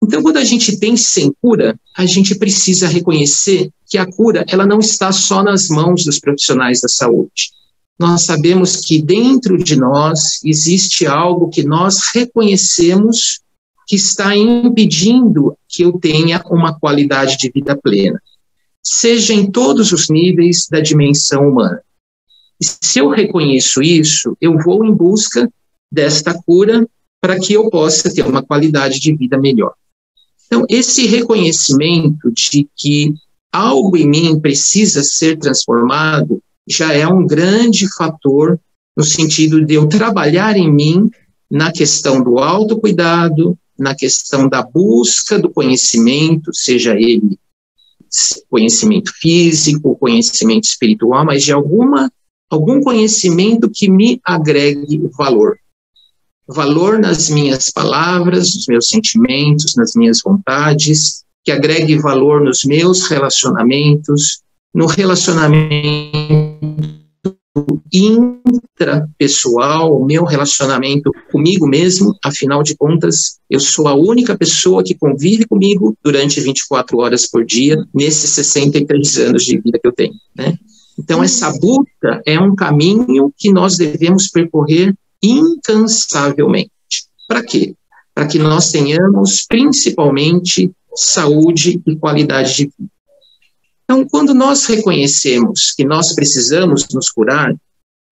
Então, quando a gente pensa em cura, a gente precisa reconhecer que a cura ela não está só nas mãos dos profissionais da saúde. Nós sabemos que dentro de nós existe algo que nós reconhecemos que está impedindo que eu tenha uma qualidade de vida plena, seja em todos os níveis da dimensão humana. E se eu reconheço isso, eu vou em busca desta cura para que eu possa ter uma qualidade de vida melhor. Então, esse reconhecimento de que algo em mim precisa ser transformado já é um grande fator no sentido de eu trabalhar em mim na questão do autocuidado, na questão da busca do conhecimento, seja ele conhecimento físico, conhecimento espiritual, mas de algum conhecimento que me agregue valor. Valor nas minhas palavras, nos meus sentimentos, nas minhas vontades, que agregue valor nos meus relacionamentos, no relacionamento intrapessoal, o meu relacionamento comigo mesmo. Afinal de contas, eu sou a única pessoa que convive comigo durante 24 horas por dia, nesses 63 anos de vida que eu tenho, né? Então, essa busca é um caminho que nós devemos percorrer incansavelmente. Para quê? Para que nós tenhamos, principalmente, saúde e qualidade de vida. Então, quando nós reconhecemos que nós precisamos nos curar,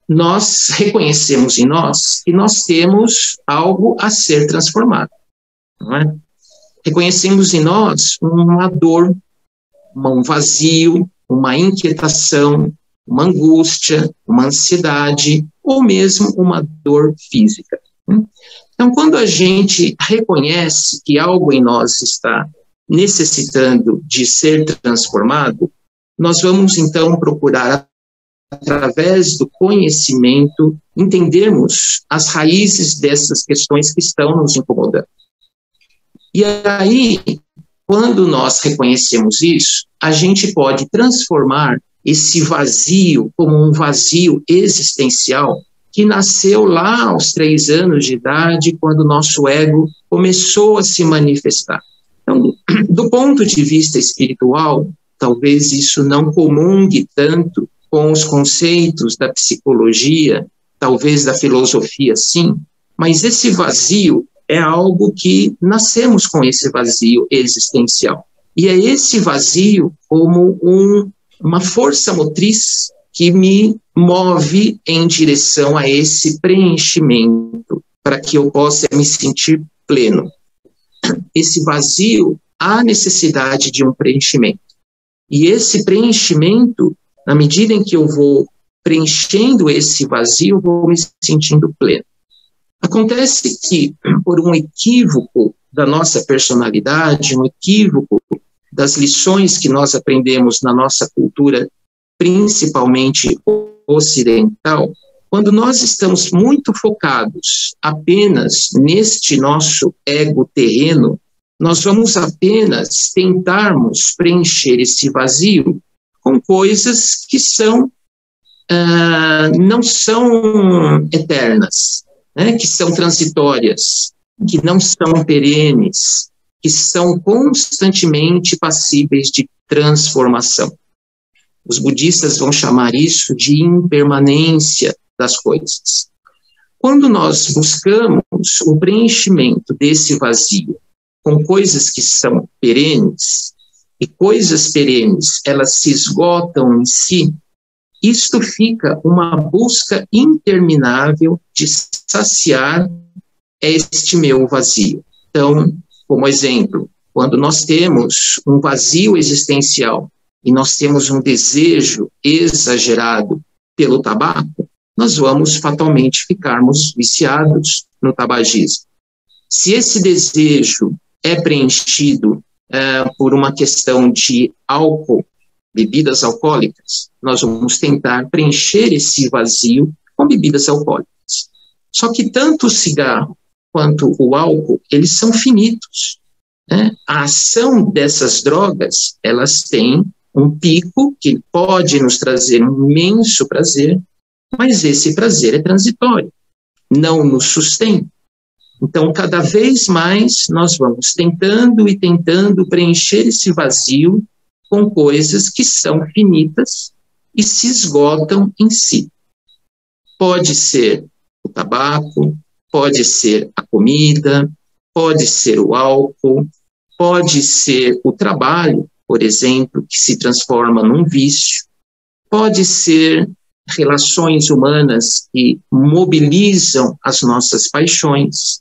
nós reconhecemos em nós que nós temos algo a ser transformado, não é? Reconhecemos em nós uma dor, um vazio, uma inquietação, uma angústia, uma ansiedade, ou mesmo uma dor física. Então, quando a gente reconhece que algo em nós está necessitando de ser transformado, nós vamos, então, procurar, através do conhecimento, entendermos as raízes dessas questões que estão nos incomodando. E aí, quando nós reconhecemos isso, a gente pode transformar esse vazio como um vazio existencial que nasceu lá aos 3 anos de idade, quando o nosso ego começou a se manifestar. Então, do ponto de vista espiritual, talvez isso não comungue tanto com os conceitos da psicologia, talvez da filosofia, sim, mas esse vazio é algo que nascemos com esse vazio existencial. E é esse vazio como uma força motriz que me move em direção a esse preenchimento, para que eu possa me sentir pleno. Esse vazio, há necessidade de um preenchimento. E esse preenchimento, na medida em que eu vou preenchendo esse vazio, eu vou me sentindo pleno. Acontece que, por um equívoco da nossa personalidade, um equívoco das lições que nós aprendemos na nossa cultura, principalmente ocidental, quando nós estamos muito focados apenas neste nosso ego terreno, nós vamos apenas tentarmos preencher esse vazio com coisas que não são eternas, né, que são transitórias, que não são perenes, que são constantemente passíveis de transformação. Os budistas vão chamar isso de impermanência das coisas. Quando nós buscamos o preenchimento desse vazio com coisas que são perenes, e coisas perenes, elas se esgotam em si, isto fica uma busca interminável de saciar este meu vazio. Então, como exemplo, quando nós temos um vazio existencial e nós temos um desejo exagerado pelo tabaco, nós vamos fatalmente ficarmos viciados no tabagismo. Se esse desejo é preenchido por uma questão de álcool, bebidas alcoólicas, nós vamos tentar preencher esse vazio com bebidas alcoólicas. Só que tanto o cigarro quanto o álcool, eles são finitos, né? A ação dessas drogas, elas têm um pico que pode nos trazer um imenso prazer, mas esse prazer é transitório, não nos sustenta. Então, cada vez mais nós vamos tentando e tentando preencher esse vazio com coisas que são finitas e se esgotam em si. Pode ser o tabaco, pode ser a comida, pode ser o álcool, pode ser o trabalho, por exemplo, que se transforma num vício, pode ser relações humanas que mobilizam as nossas paixões,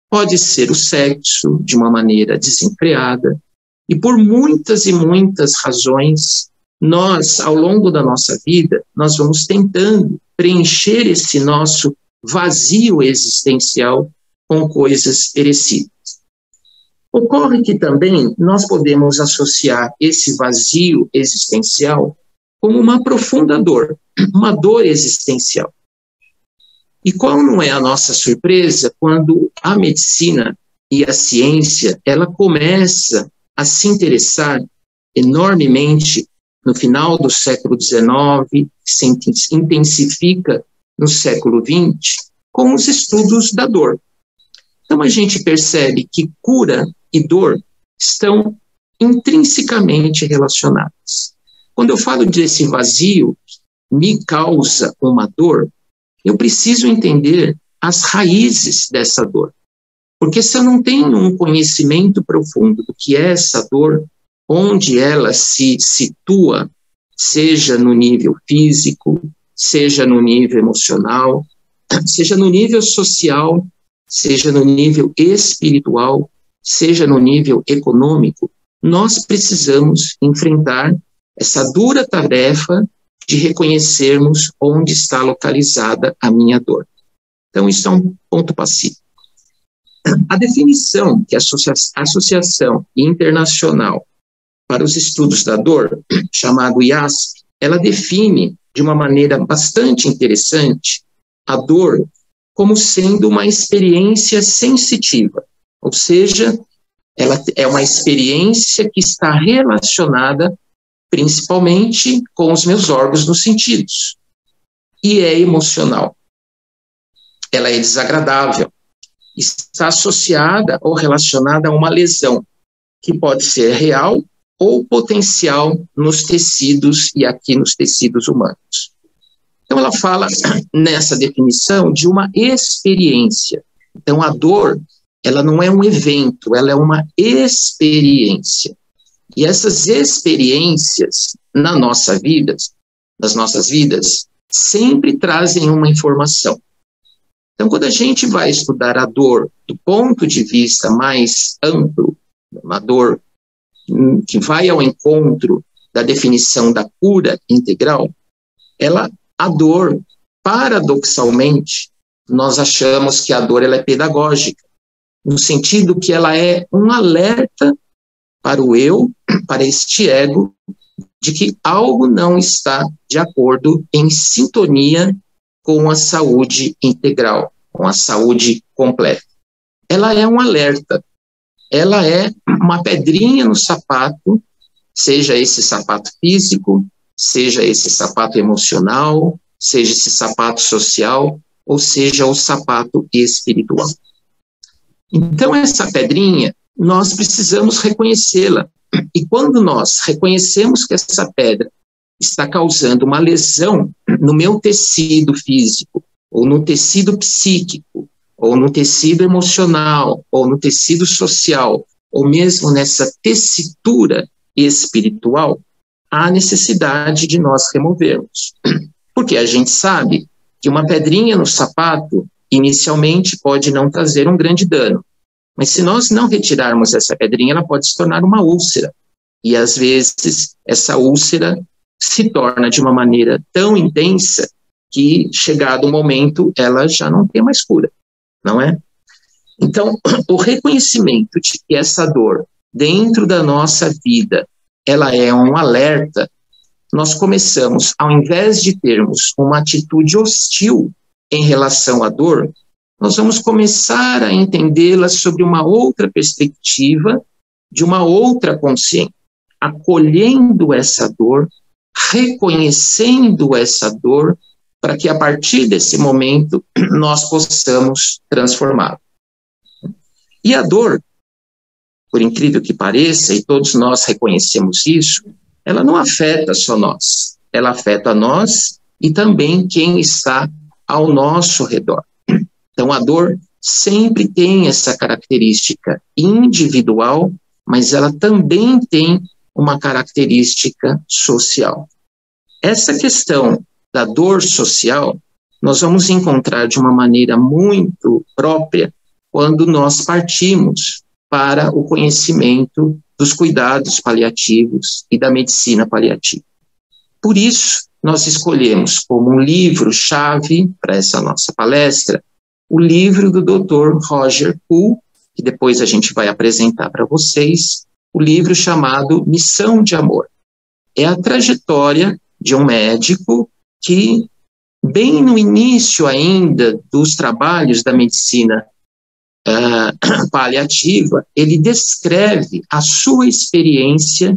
pode ser o sexo de uma maneira desenfreada, e por muitas e muitas razões, nós, ao longo da nossa vida, nós vamos tentando preencher esse nosso vazio existencial com coisas perecíveis. Ocorre que também nós podemos associar esse vazio existencial como uma profunda dor, uma dor existencial. E qual não é a nossa surpresa quando a medicina e a ciência, ela começa a se interessar enormemente no final do século XIX, se intensifica no século XX, com os estudos da dor. Então a gente percebe que cura e dor estão intrinsecamente relacionadas. Quando eu falo desse vazio me causa uma dor, eu preciso entender as raízes dessa dor. Porque se eu não tenho um conhecimento profundo do que é essa dor, onde ela se situa, seja no nível físico, seja no nível emocional, seja no nível social, seja no nível espiritual, seja no nível econômico, nós precisamos enfrentar essa dura tarefa de reconhecermos onde está localizada a minha dor. Então, isso é um ponto pacífico. A definição que a Associação Internacional para os Estudos da Dor, chamado IASP, ela define de uma maneira bastante interessante a dor como sendo uma experiência sensitiva, ou seja, ela é uma experiência que está relacionada principalmente com os meus órgãos dos sentidos, e é emocional. Ela é desagradável, está associada ou relacionada a uma lesão, que pode ser real ou potencial nos tecidos, e aqui nos tecidos humanos. Então, ela fala, nessa definição, de uma experiência. Então, a dor, ela não é um evento, ela é uma experiência. E essas experiências, nas nossas vidas, sempre trazem uma informação. Então, quando a gente vai estudar a dor do ponto de vista mais amplo, uma dor que vai ao encontro da definição da cura integral, a dor, paradoxalmente, nós achamos que a dor ela é pedagógica, no sentido que ela é um alerta para o eu, para este ego, de que algo não está de acordo, em sintonia com a saúde integral, com a saúde completa. Ela é um alerta, ela é uma pedrinha no sapato, seja esse sapato físico, seja esse sapato emocional, seja esse sapato social, ou seja o sapato espiritual. Então, essa pedrinha, nós precisamos reconhecê-la. E quando nós reconhecemos que essa pedra está causando uma lesão no meu tecido físico, ou no tecido psíquico, ou no tecido emocional, ou no tecido social, ou mesmo nessa tessitura espiritual, há necessidade de nós removermos. Porque a gente sabe que uma pedrinha no sapato, inicialmente, pode não trazer um grande dano. Mas se nós não retirarmos essa pedrinha, ela pode se tornar uma úlcera. E, às vezes, essa úlcera se torna de uma maneira tão intensa que, chegado o momento, ela já não tem mais cura, não é? Então, o reconhecimento de que essa dor, dentro da nossa vida, ela é um alerta, nós começamos, ao invés de termos uma atitude hostil em relação à dor, nós vamos começar a entendê-la sobre uma outra perspectiva, de uma outra consciência, acolhendo essa dor, reconhecendo essa dor, para que a partir desse momento nós possamos transformá-la. E a dor, por incrível que pareça, e todos nós reconhecemos isso, ela não afeta só nós, ela afeta nós e também quem está ao nosso redor. Então, a dor sempre tem essa característica individual, mas ela também tem uma característica social. Essa questão da dor social, nós vamos encontrar de uma maneira muito própria quando nós partimos para o conhecimento dos cuidados paliativos e da medicina paliativa. Por isso, nós escolhemos como um livro-chave para essa nossa palestra o livro do Dr. Roger Poole, que depois a gente vai apresentar para vocês, o livro chamado Missão de Amor. É a trajetória de um médico que, bem no início ainda dos trabalhos da medicina paliativa, ele descreve a sua experiência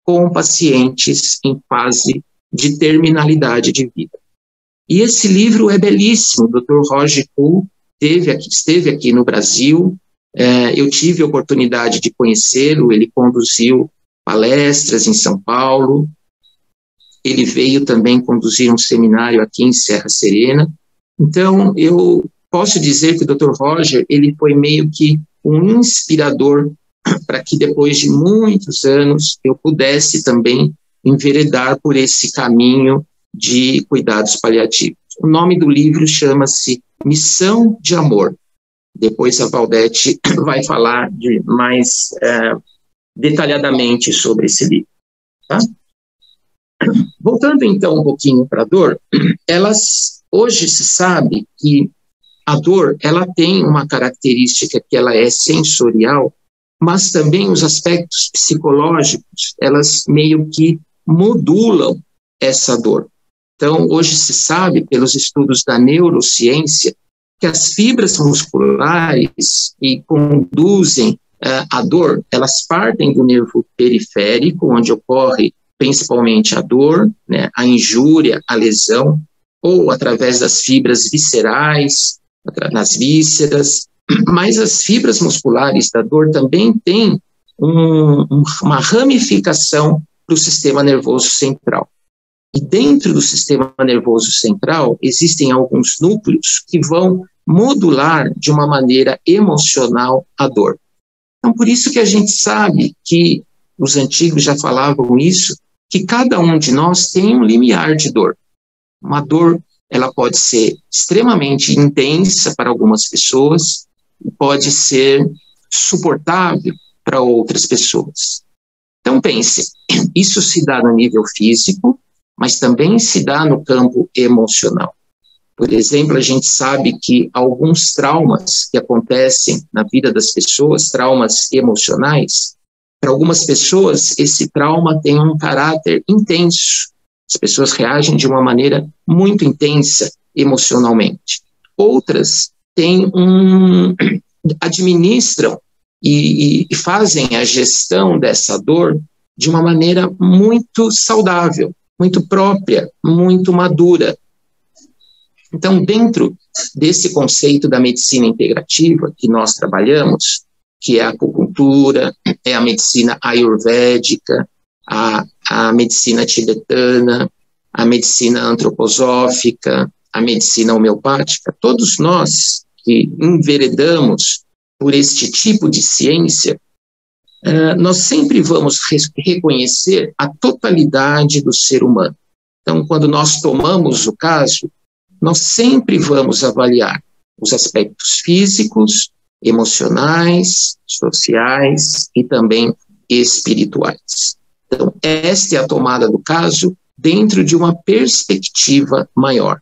com pacientes em fase de terminalidade de vida. E esse livro é belíssimo. O Dr. Roger Poole esteve aqui no Brasil, eu tive a oportunidade de conhecê-lo, ele conduziu palestras em São Paulo, ele veio também conduzir um seminário aqui em Serra Serena. Então, eu posso dizer que o Dr. Roger, ele foi meio que um inspirador para que depois de muitos anos eu pudesse também enveredar por esse caminho de cuidados paliativos. O nome do livro chama-se Missão de Amor. Depois a Valdete vai falar mais detalhadamente sobre esse livro. Tá? Voltando então um pouquinho para a dor, hoje se sabe que a dor ela tem uma característica que ela é sensorial, mas também os aspectos psicológicos, elas meio que modulam essa dor. Então, hoje se sabe, pelos estudos da neurociência, que as fibras musculares que conduzem a dor, elas partem do nervo periférico, onde ocorre principalmente a dor, né, a injúria, a lesão, ou através das fibras viscerais, nas vísceras, mas as fibras musculares da dor também têm uma ramificação para o sistema nervoso central. E dentro do sistema nervoso central existem alguns núcleos que vão modular de uma maneira emocional a dor. Então, por isso que a gente sabe que os antigos já falavam isso, que cada um de nós tem um limiar de dor. Uma dor, ela pode ser extremamente intensa para algumas pessoas, pode ser suportável para outras pessoas. Então, pense, isso se dá no nível físico, mas também se dá no campo emocional. Por exemplo, a gente sabe que alguns traumas que acontecem na vida das pessoas, traumas emocionais, para algumas pessoas esse trauma tem um caráter intenso. As pessoas reagem de uma maneira muito intensa emocionalmente. Outras administram e fazem a gestão dessa dor de uma maneira muito saudável, muito própria, muito madura. Então, dentro desse conceito da medicina integrativa que nós trabalhamos, que é a acupuntura, é a medicina ayurvédica, a medicina tibetana, a medicina antroposófica, a medicina homeopática, todos nós que enveredamos por este tipo de ciência, nós sempre vamos reconhecer a totalidade do ser humano. Então, quando nós tomamos o caso, nós sempre vamos avaliar os aspectos físicos, emocionais, sociais e também espirituais. Então, esta é a tomada do caso dentro de uma perspectiva maior.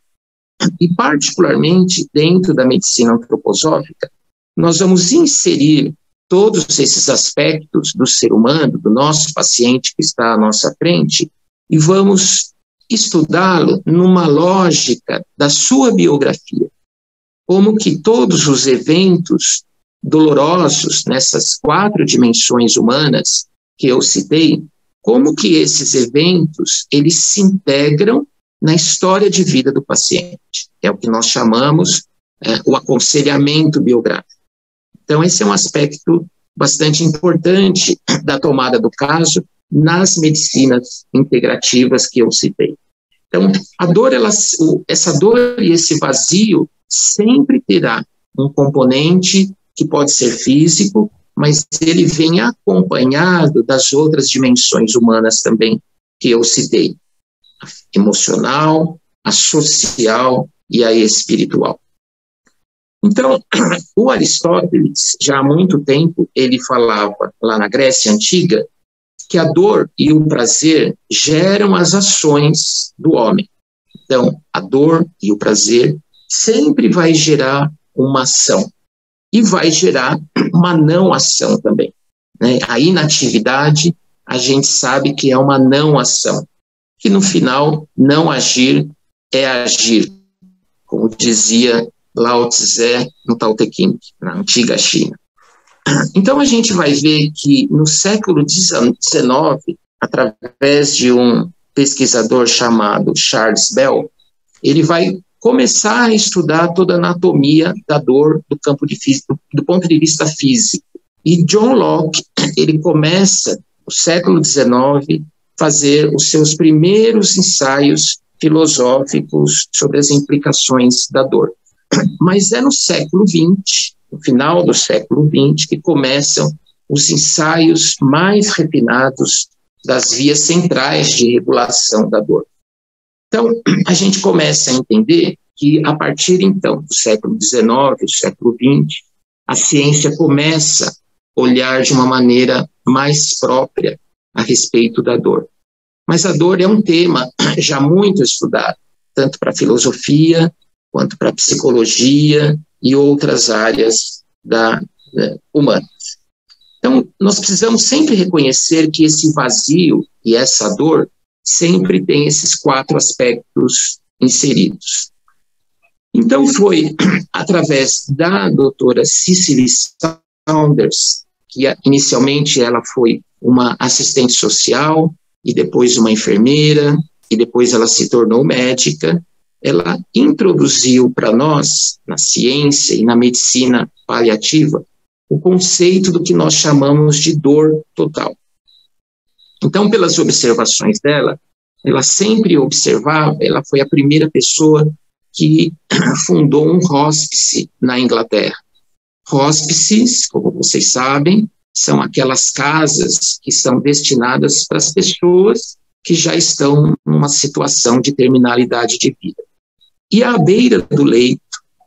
E, particularmente, dentro da medicina antroposófica, nós vamos inserir todos esses aspectos do ser humano, do nosso paciente que está à nossa frente, e vamos estudá-lo numa lógica da sua biografia. Como que todos os eventos dolorosos nessas 4 dimensões humanas que eu citei, como que esses eventos, eles se integram na história de vida do paciente. É o que nós chamamos o aconselhamento biográfico. Então, esse é um aspecto bastante importante da tomada do caso nas medicinas integrativas que eu citei. Então, a dor, essa dor e esse vazio sempre terá um componente que pode ser físico, mas ele vem acompanhado das outras dimensões humanas também que eu citei: a emocional, a social e a espiritual. Então, o Aristóteles, já há muito tempo, ele falava lá na Grécia Antiga que a dor e o prazer geram as ações do homem. Então, a dor e o prazer sempre vai gerar uma ação e vai gerar uma não ação também, né? A inatividade, a gente sabe que é uma não ação, que no final, não agir é agir, como dizia Lao Tse no Tao Te Ching, na antiga China. Então, a gente vai ver que no século XIX, através de um pesquisador chamado Charles Bell, ele vai começar a estudar toda a anatomia da dor do ponto de vista físico. E John Locke, ele começa, no século XIX, fazer os seus primeiros ensaios filosóficos sobre as implicações da dor. Mas é no século XX, no final do século XX, que começam os ensaios mais refinados das vias centrais de regulação da dor. Então, a gente começa a entender que, a partir, então, do século XIX, do século XX, a ciência começa a olhar de uma maneira mais própria a respeito da dor. Mas a dor é um tema já muito estudado, tanto para a filosofia, quanto para a psicologia e outras áreas humanas. Então, nós precisamos sempre reconhecer que esse vazio e essa dor sempre tem esses 4 aspectos inseridos. Então, foi através da doutora Cicely Saunders, que inicialmente ela foi uma assistente social, e depois uma enfermeira, e depois ela se tornou médica. Ela introduziu para nós, na ciência e na medicina paliativa, o conceito do que nós chamamos de dor total. Então, pelas observações dela, ela sempre observava, ela foi a primeira pessoa que fundou um hospice na Inglaterra. Hospices, como vocês sabem, são aquelas casas que são destinadas para as pessoas que já estão numa situação de terminalidade de vida. E à beira do leito,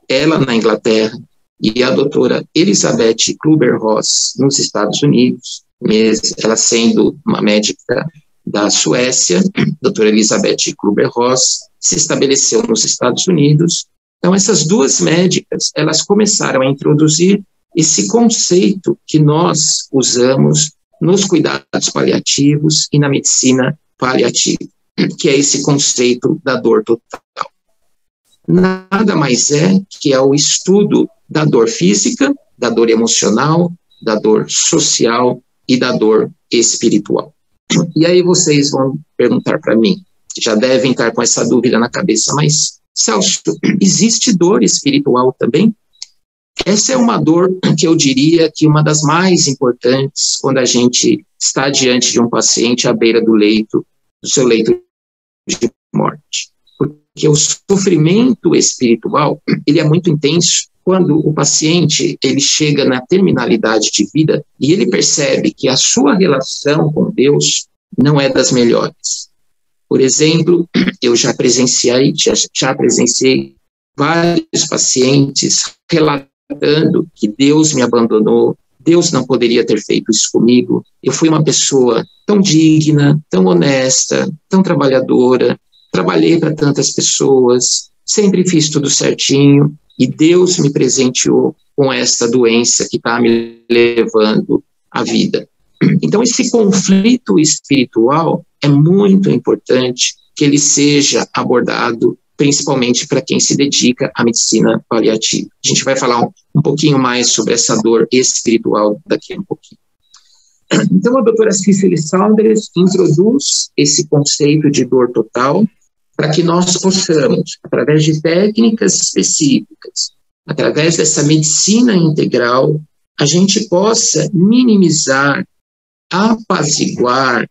ela na Inglaterra e a doutora Elizabeth Kübler-Ross nos Estados Unidos, ela sendo uma médica da Suécia, a doutora Elizabeth Kübler-Ross se estabeleceu nos Estados Unidos. Então, essas 2 médicas, elas começaram a introduzir esse conceito que nós usamos nos cuidados paliativos e na medicina paliativa, que é esse conceito da dor total. Nada mais é que é o estudo da dor física, da dor emocional, da dor social e da dor espiritual. E aí vocês vão perguntar para mim, já devem estar com essa dúvida na cabeça, mas, Celso, existe dor espiritual também? Essa é uma dor que eu diria que uma das mais importantes quando a gente está diante de um paciente à beira do seu leito de morte. Porque o sofrimento espiritual, ele é muito intenso quando o paciente, ele chega na terminalidade de vida e ele percebe que a sua relação com Deus não é das melhores. Por exemplo, eu já presenciei vários pacientes relatando que Deus me abandonou, Deus não poderia ter feito isso comigo, eu fui uma pessoa tão digna, tão honesta, tão trabalhadora, trabalhei para tantas pessoas, sempre fiz tudo certinho, e Deus me presenteou com essa doença que está me levando à vida. Então, esse conflito espiritual é muito importante que ele seja abordado, principalmente para quem se dedica à medicina paliativa. A gente vai falar um pouquinho mais sobre essa dor espiritual daqui a um pouquinho. Então, a doutora Cicely Saunders introduz esse conceito de dor total para que nós possamos, através de técnicas específicas, através dessa medicina integral, a gente possa minimizar, apaziguar,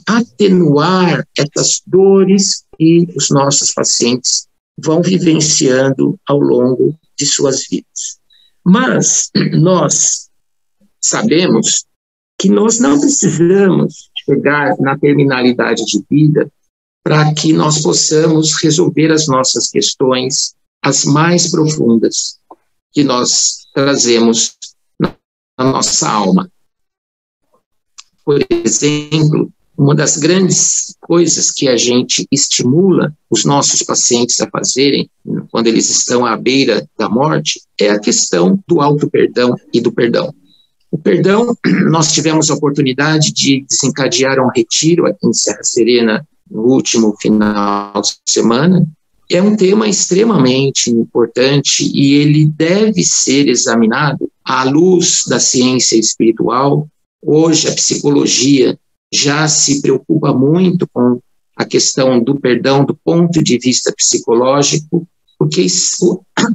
atenuar essas dores que os nossos pacientes vão vivenciando ao longo de suas vidas. Mas nós sabemos que nós não precisamos chegar na terminalidade de vida para que nós possamos resolver as nossas questões, as mais profundas, que nós trazemos na nossa alma. Por exemplo, uma das grandes coisas que a gente estimula os nossos pacientes a fazerem quando eles estão à beira da morte é a questão do auto-perdão e do perdão. O perdão, nós tivemos a oportunidade de desencadear um retiro aqui em Serra Serena no último final de semana. É um tema extremamente importante e ele deve ser examinado à luz da ciência espiritual. Hoje a psicologia já se preocupa muito com a questão do perdão do ponto de vista psicológico, porque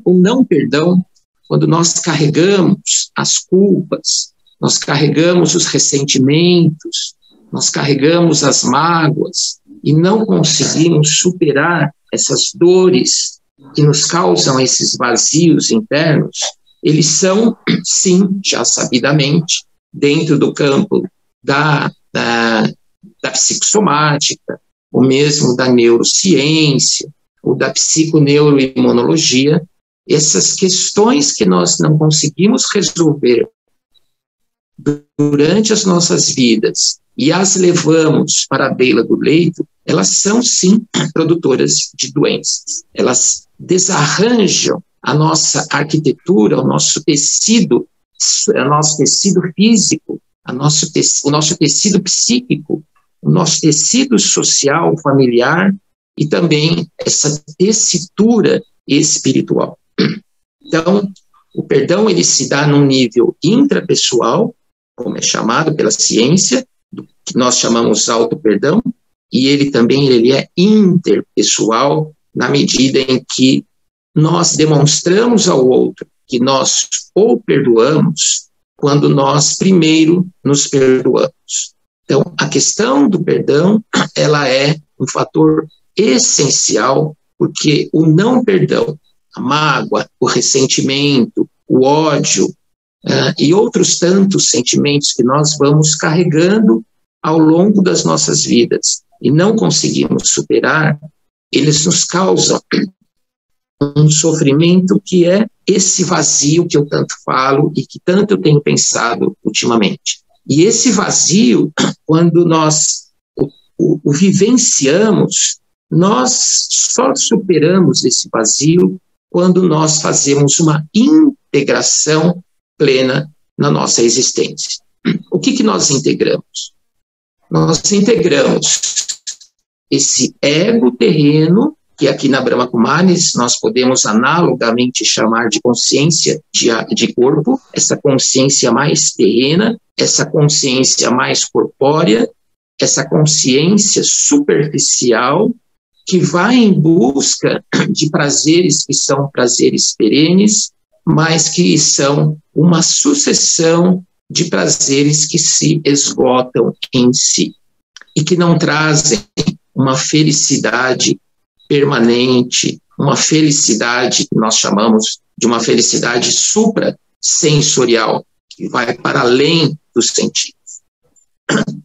o não perdão, quando nós carregamos as culpas, nós carregamos os ressentimentos, nós carregamos as mágoas e não conseguimos superar essas dores que nos causam esses vazios internos, eles são, sim, já sabidamente, dentro do campo da psicossomática, ou mesmo da neurociência, ou da psiconeuroimunologia, essas questões que nós não conseguimos resolver durante as nossas vidas e as levamos para a beira do leito, elas são, sim, produtoras de doenças. Elas desarranjam a nossa arquitetura, o nosso tecido físico, o nosso tecido psíquico, o nosso tecido social, familiar e também essa tessitura espiritual. Então, o perdão ele se dá num nível intrapessoal, como é chamado pela ciência, que nós chamamos auto-perdão, e ele também é interpessoal, na medida em que nós demonstramos ao outro que nós o perdoamos quando nós primeiro nos perdoamos. Então, a questão do perdão, ela é um fator essencial, porque o não perdão, a mágoa, o ressentimento, o ódio e outros tantos sentimentos que nós vamos carregando ao longo das nossas vidas e não conseguimos superar, eles nos causam um sofrimento que é esse vazio que eu tanto falo e que tanto eu tenho pensado ultimamente. E esse vazio, quando nós o vivenciamos, nós só superamos esse vazio quando nós fazemos uma integração plena na nossa existência. O que nós integramos? Nós integramos esse ego terreno, que aqui na Brahma Kumaris nós podemos analogamente chamar de consciência de corpo, essa consciência mais terrena, essa consciência mais corpórea, essa consciência superficial, que vai em busca de prazeres que são prazeres perenes, mas que são uma sucessão de prazeres que se esgotam em si e que não trazem uma felicidade permanente, uma felicidade que nós chamamos de uma felicidade suprassensorial, que vai para além dos sentidos.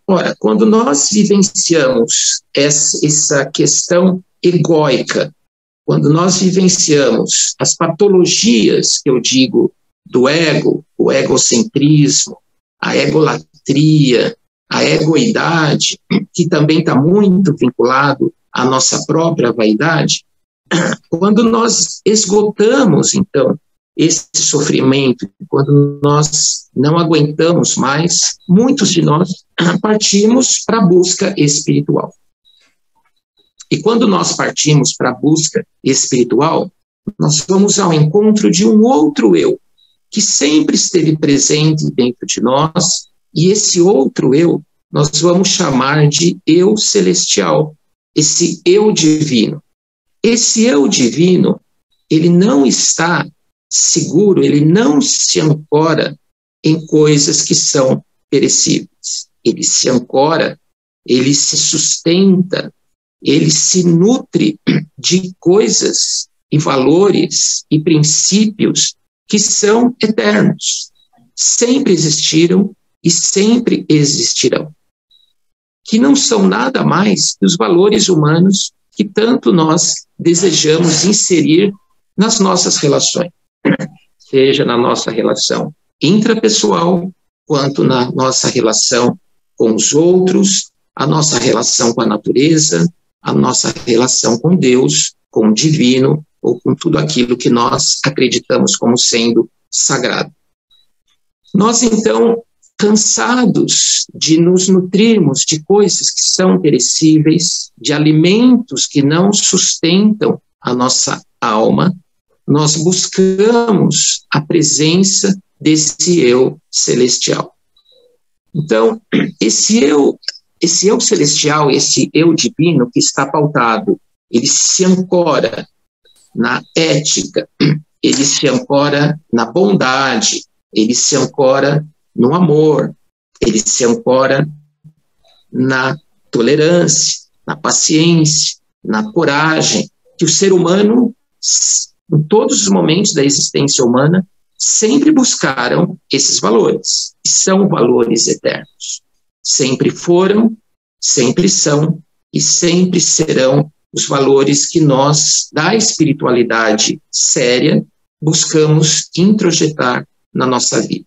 Ora, quando nós vivenciamos essa questão egóica, quando nós vivenciamos as patologias, que eu digo, do ego, o egocentrismo, a egolatria, a egoidade, que também está muito vinculado à nossa própria vaidade, quando nós esgotamos, então, esse sofrimento, quando nós não aguentamos mais, muitos de nós partimos para a busca espiritual. E quando nós partimos para a busca espiritual, nós vamos ao encontro de um outro eu, que sempre esteve presente dentro de nós, e esse outro eu nós vamos chamar de eu celestial, esse eu divino. Esse eu divino, ele não está seguro, ele não se ancora em coisas que são perecíveis. Ele se ancora, ele se sustenta, ele se nutre de coisas e valores e princípios que são eternos. Sempre existiram e sempre existirão. Que não são nada mais que os valores humanos que tanto nós desejamos inserir nas nossas relações, seja na nossa relação intrapessoal, quanto na nossa relação com os outros, a nossa relação com a natureza, a nossa relação com Deus, com o divino, ou com tudo aquilo que nós acreditamos como sendo sagrado. Nós, então, cansados de nos nutrirmos de coisas que são perecíveis, de alimentos que não sustentam a nossa alma, nós buscamos a presença desse eu celestial. Então, esse eu celestial, esse eu divino que está pautado, ele se ancora na ética, ele se ancora na bondade, ele se ancora no amor, ele se ancora na tolerância, na paciência, na coragem, que o ser humano, em todos os momentos da existência humana, sempre buscaram esses valores, que são valores eternos. Sempre foram, sempre são e sempre serão os valores que nós, da espiritualidade séria, buscamos introjetar na nossa vida.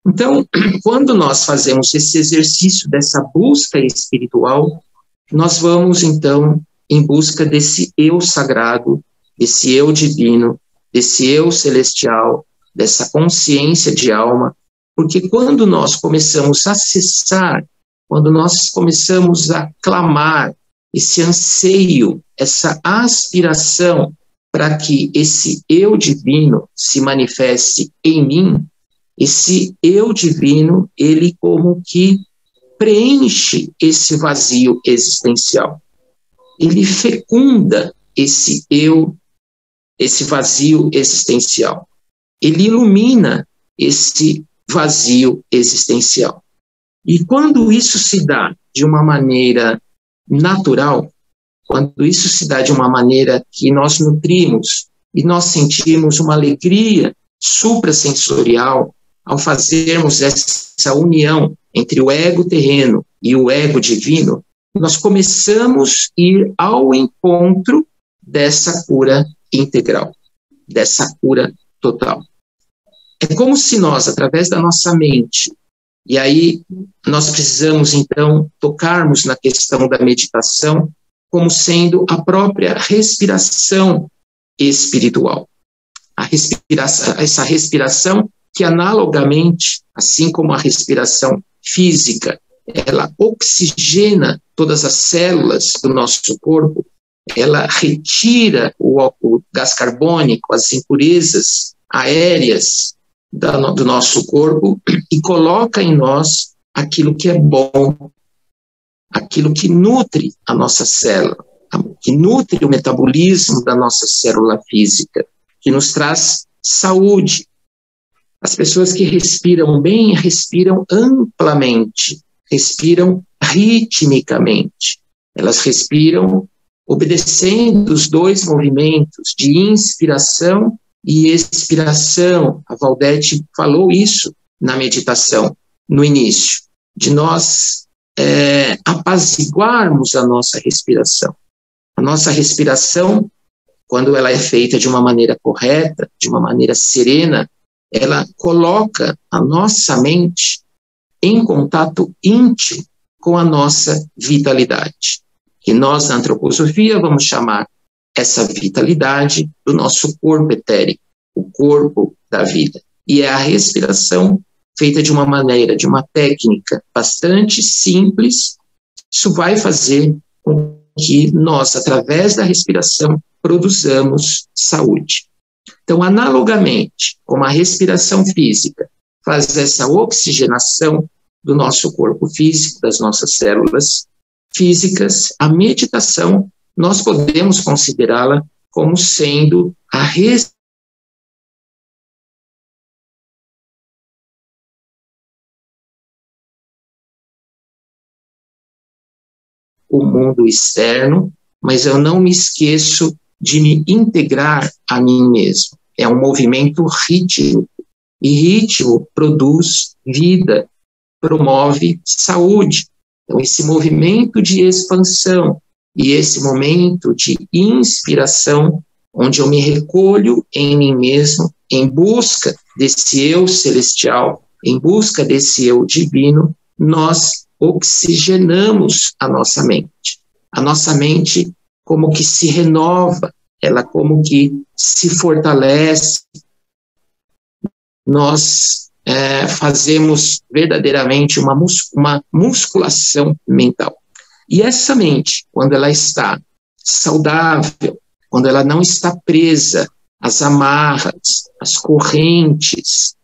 Então, quando nós fazemos esse exercício dessa busca espiritual, nós vamos, então, em busca desse eu sagrado, desse eu divino, desse eu celestial, dessa consciência de alma, porque quando nós começamos a acessar, quando nós começamos a clamar esse anseio, essa aspiração para que esse eu divino se manifeste em mim, esse eu divino, ele como que preenche esse vazio existencial. Ele fecunda esse eu, esse vazio existencial. Ele ilumina esse vazio existencial. E quando isso se dá de uma maneira natural, quando isso se dá de uma maneira que nós nutrimos e nós sentimos uma alegria suprassensorial ao fazermos essa união entre o ego terreno e o ego divino, nós começamos a ir ao encontro dessa cura integral, dessa cura total. É como se nós, através da nossa mente, e aí nós precisamos, então, tocarmos na questão da meditação como sendo a própria respiração espiritual. Essa respiração que, analogamente, assim como a respiração física, ela oxigena todas as células do nosso corpo, ela retira o gás carbônico, as impurezas aéreas do nosso corpo e coloca em nós aquilo que é bom, aquilo que nutre a nossa célula, que nutre o metabolismo da nossa célula física, que nos traz saúde. As pessoas que respiram bem, respiram amplamente, respiram ritmicamente. Elas respiram obedecendo os dois movimentos de inspiração e expiração. A Valdete falou isso na meditação, no início, de nós apaziguarmos a nossa respiração. A nossa respiração, quando ela é feita de uma maneira correta, de uma maneira serena, ela coloca a nossa mente em contato íntimo com a nossa vitalidade. E nós, na antroposofia, vamos chamar essa vitalidade do nosso corpo etérico, o corpo da vida. E é a respiração feita de uma maneira, de uma técnica bastante simples. Isso vai fazer com que nós, através da respiração, produzamos saúde. Então, analogamente, como a respiração física faz essa oxigenação do nosso corpo físico, das nossas células físicas, a meditação, nós podemos considerá-la como sendo a o mundo externo, mas eu não me esqueço de me integrar a mim mesmo. É um movimento rítmico, e ritmo produz vida, promove saúde. Então, esse movimento de expansão e esse momento de inspiração, onde eu me recolho em mim mesmo, em busca desse eu celestial, em busca desse eu divino, nós oxigenamos a nossa mente. A nossa mente como que se renova, ela como que se fortalece. Nós fazemos verdadeiramente uma musculação mental. E essa mente, quando ela está saudável, quando ela não está presa às amarras, às correntes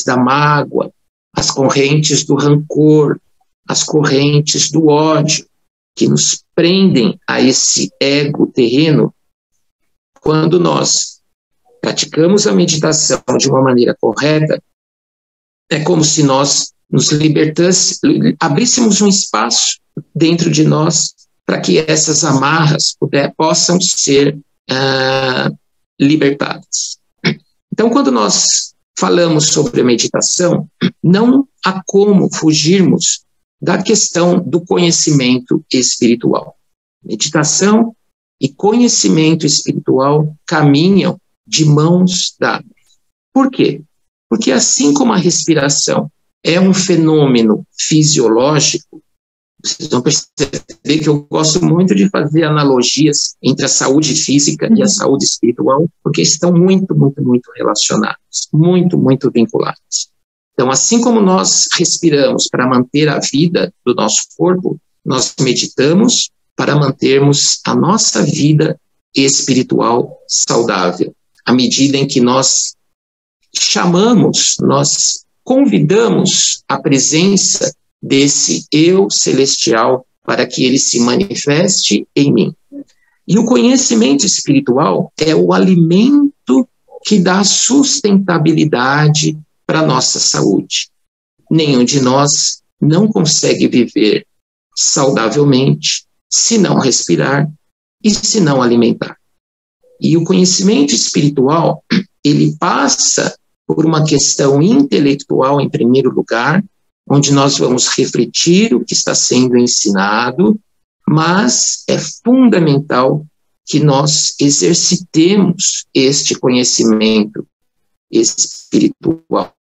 da mágoa, as correntes do rancor, as correntes do ódio, que nos prendem a esse ego terreno, quando nós praticamos a meditação de uma maneira correta, é como se nós nos abríssemos um espaço dentro de nós para que essas amarras possam ser libertadas. Então, quando nós falamos sobre a meditação, não há como fugirmos da questão do conhecimento espiritual. Meditação e conhecimento espiritual caminham de mãos dadas. Por quê? Porque assim como a respiração é um fenômeno fisiológico, vocês vão perceber que eu gosto muito de fazer analogias entre a saúde física e a saúde espiritual, porque estão muito, muito, muito relacionados, muito, muito vinculados. Então, assim como nós respiramos para manter a vida do nosso corpo, nós meditamos para mantermos a nossa vida espiritual saudável. À medida em que nós chamamos, nós convidamos a presença desse eu celestial para que ele se manifeste em mim. E o conhecimento espiritual é o alimento que dá sustentabilidade para a nossa saúde. Nenhum de nós não consegue viver saudavelmente se não respirar e se não alimentar. E o conhecimento espiritual, ele passa por uma questão intelectual, em primeiro lugar, onde nós vamos refletir o que está sendo ensinado, mas é fundamental que nós exercitemos este conhecimento espiritual,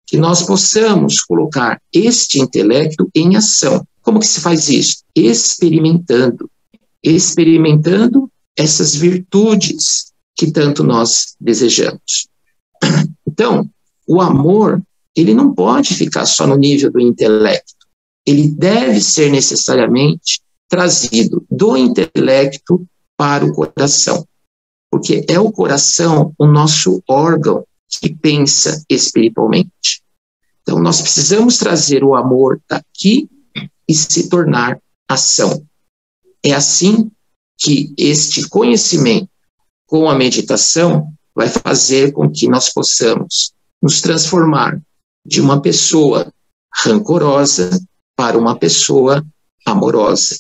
que nós possamos colocar este intelecto em ação. Como que se faz isso? Experimentando essas virtudes que tanto nós desejamos. Então, o amor, ele não pode ficar só no nível do intelecto. Ele deve ser necessariamente trazido do intelecto para o coração, porque é o coração o nosso órgão que pensa espiritualmente. Então, nós precisamos trazer o amor daqui e se tornar ação. É assim que este conhecimento com a meditação vai fazer com que nós possamos nos transformar de uma pessoa rancorosa para uma pessoa amorosa.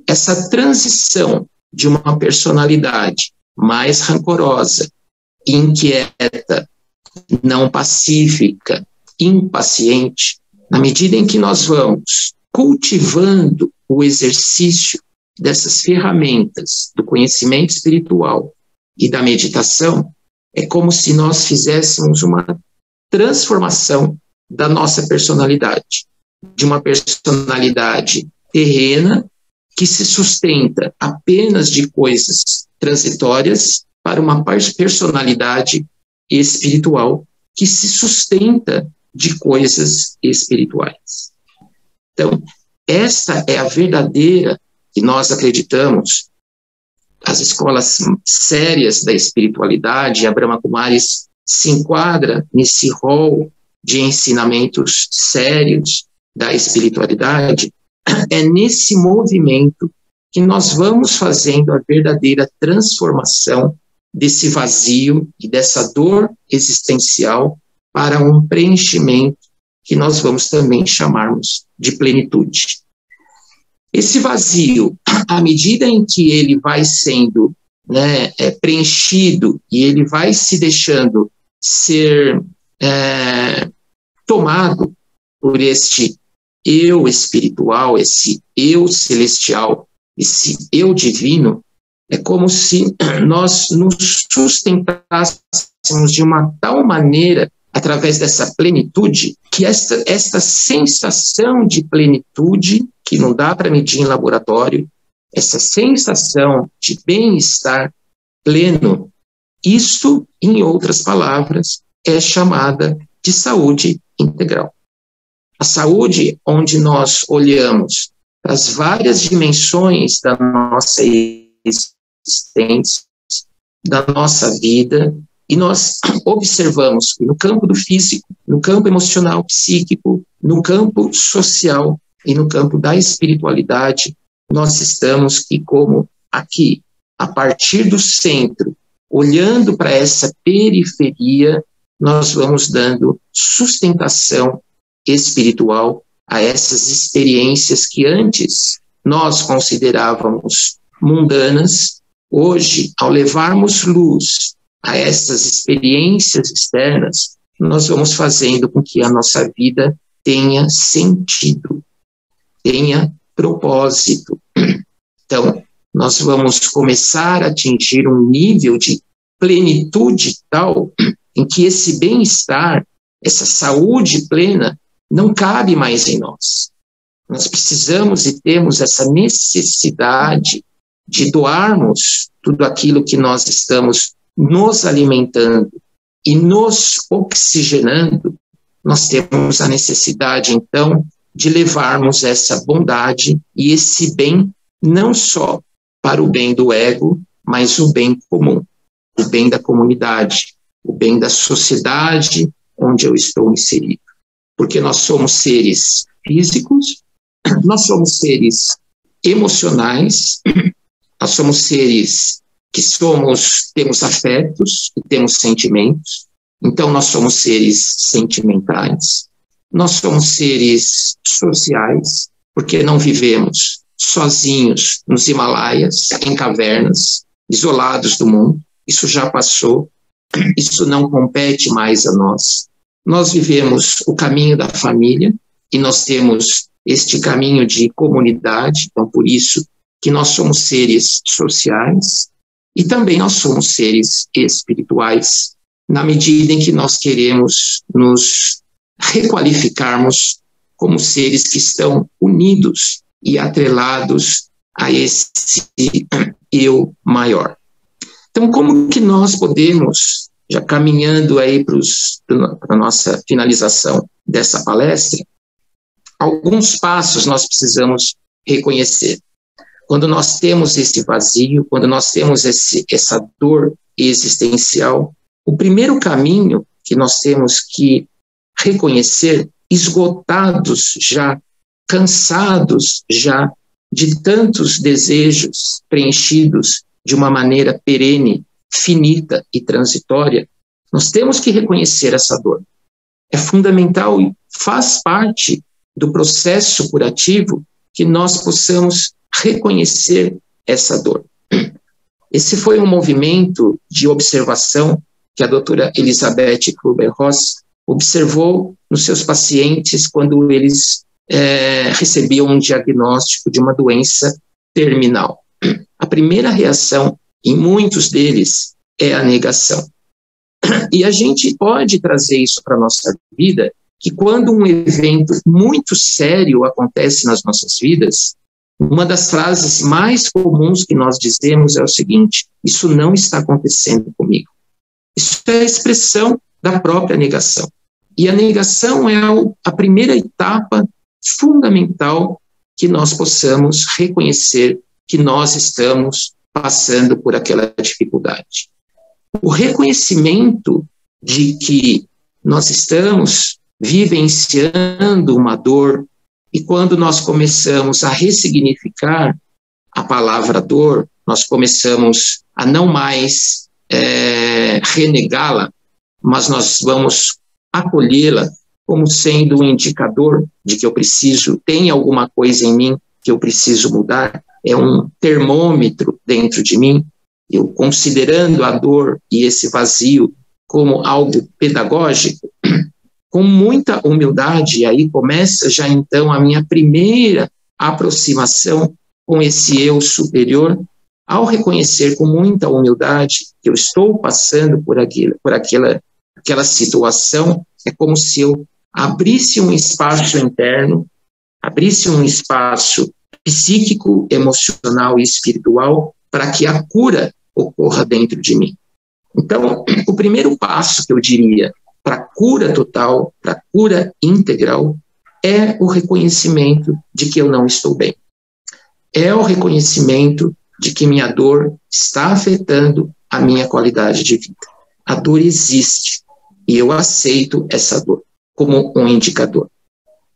Essa transição de uma personalidade mais rancorosa, inquieta, não pacífica, impaciente, na medida em que nós vamos cultivando o exercício dessas ferramentas do conhecimento espiritual e da meditação, é como se nós fizéssemos uma transformação da nossa personalidade, de uma personalidade terrena que se sustenta apenas de coisas transitórias para uma personalidade espiritual que se sustenta de coisas espirituais. Então, esta é a verdadeira, que nós acreditamos, as escolas sérias da espiritualidade, a Brahma Kumaris se enquadra nesse rol de ensinamentos sérios da espiritualidade. É nesse movimento que nós vamos fazendo a verdadeira transformação desse vazio e dessa dor existencial para um preenchimento que nós vamos também chamarmos de plenitude. Esse vazio, à medida em que ele vai sendo, né, preenchido e ele vai se deixando ser tomado por este eu espiritual, esse eu celestial, esse eu divino, é como se nós nos sustentássemos de uma tal maneira, através dessa plenitude, que esta sensação de plenitude, que não dá para medir em laboratório, essa sensação de bem-estar pleno, isso, em outras palavras, é chamada de saúde integral. A saúde onde nós olhamos para as várias dimensões da nossa existência, da nossa vida, e nós observamos que no campo do físico, no campo emocional, psíquico, no campo social e no campo da espiritualidade, nós estamos que como aqui, a partir do centro, olhando para essa periferia, nós vamos dando sustentação espiritual a essas experiências que antes nós considerávamos mundanas. Hoje, ao levarmos luz a essas experiências externas, nós vamos fazendo com que a nossa vida tenha sentido, tenha propósito. Então, nós vamos começar a atingir um nível de plenitude tal em que esse bem-estar, essa saúde plena, não cabe mais em nós. Nós precisamos e temos essa necessidade de doarmos tudo aquilo que nós estamos nos alimentando e nos oxigenando. Nós temos a necessidade, então, de levarmos essa bondade e esse bem não só para o bem do ego, mas o bem comum, o bem da comunidade, o bem da sociedade onde eu estou inserido. Porque nós somos seres físicos, nós somos seres emocionais, nós somos seres que temos afetos e temos sentimentos, então nós somos seres sentimentais, nós somos seres sociais, porque não vivemos sozinhos nos Himalaias, em cavernas, isolados do mundo. Isso já passou, isso não compete mais a nós. Nós vivemos o caminho da família e nós temos este caminho de comunidade, então por isso que nós somos seres sociais e também nós somos seres espirituais, na medida em que nós queremos nos requalificarmos como seres que estão unidos e atrelados a esse eu maior. Então, como que nós podemos, já caminhando aí para a nossa finalização dessa palestra, alguns passos nós precisamos reconhecer. Quando nós temos esse vazio, quando nós temos essa dor existencial, o primeiro caminho que nós temos que reconhecer, esgotados já, cansados já de tantos desejos preenchidos de uma maneira perene, finita e transitória, nós temos que reconhecer essa dor. É fundamental e faz parte do processo curativo que nós possamos reconhecer essa dor. Esse foi um movimento de observação que a doutora Elizabeth Kübler-Ross observou nos seus pacientes quando eles recebiam um diagnóstico de uma doença terminal. A primeira reação em muitos deles é a negação. E a gente pode trazer isso para a nossa vida, que quando um evento muito sério acontece nas nossas vidas, uma das frases mais comuns que nós dizemos é o seguinte: isso não está acontecendo comigo. Isso é a expressão da própria negação. E a negação é a primeira etapa fundamental que nós possamos reconhecer que nós estamos passando por aquela dificuldade. O reconhecimento de que nós estamos vivenciando uma dor, e quando nós começamos a ressignificar a palavra dor, nós começamos a não mais renegá-la, mas nós vamos acolhê-la como sendo um indicador de que eu preciso, tem alguma coisa em mim que eu preciso mudar, é um termômetro dentro de mim, eu considerando a dor e esse vazio como algo pedagógico, com muita humildade, e aí começa já então a minha primeira aproximação com esse eu superior, ao reconhecer com muita humildade que eu estou passando por aquela situação, é como se eu abrisse um espaço interno, abrisse um espaço psíquico, emocional e espiritual para que a cura ocorra dentro de mim. Então, o primeiro passo que eu diria para a cura total, para a cura integral, é o reconhecimento de que eu não estou bem. É o reconhecimento de que minha dor está afetando a minha qualidade de vida. A dor existe e eu aceito essa dor como um indicador.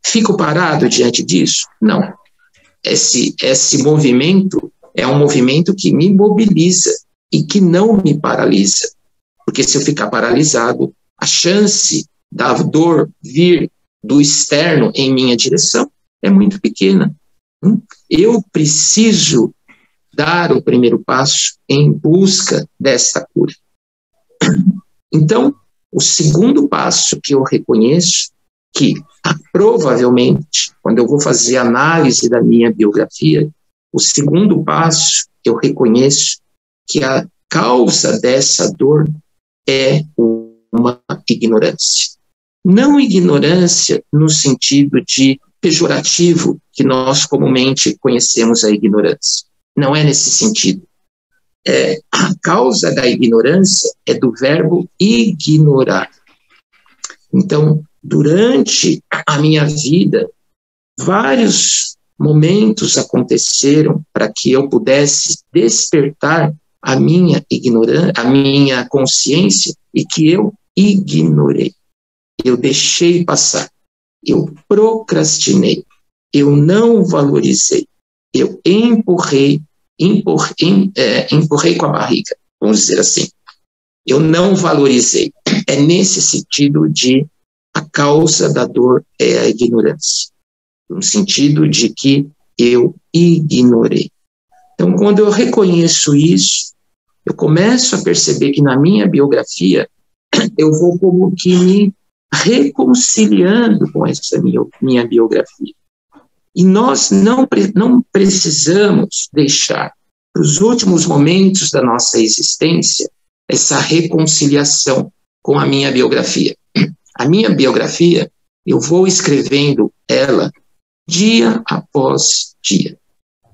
Fico parado diante disso? Não. Esse movimento é um movimento que me mobiliza e que não me paralisa. Porque se eu ficar paralisado, a chance da dor vir do externo em minha direção é muito pequena. Eu preciso dar o primeiro passo em busca desta cura. Então, o segundo passo que eu reconheço, que provavelmente, quando eu vou fazer análise da minha biografia, o segundo passo, eu reconheço que a causa dessa dor é uma ignorância. Não ignorância no sentido de pejorativo que nós comumente conhecemos a ignorância. Não é nesse sentido. A causa da ignorância é do verbo ignorar. Então, durante a minha vida, vários momentos aconteceram para que eu pudesse despertar a minha ignorância, a minha consciência, e que eu ignorei. Eu deixei passar. Eu procrastinei. Eu não valorizei. Eu empurrei com a barriga, vamos dizer assim. Eu não valorizei. É nesse sentido de a causa da dor é a ignorância. No sentido de que eu ignorei. Então, quando eu reconheço isso, eu começo a perceber que na minha biografia eu vou como que me reconciliando com essa minha biografia. E nós não precisamos deixar para os últimos momentos da nossa existência essa reconciliação com a minha biografia. A minha biografia, eu vou escrevendo ela dia após dia.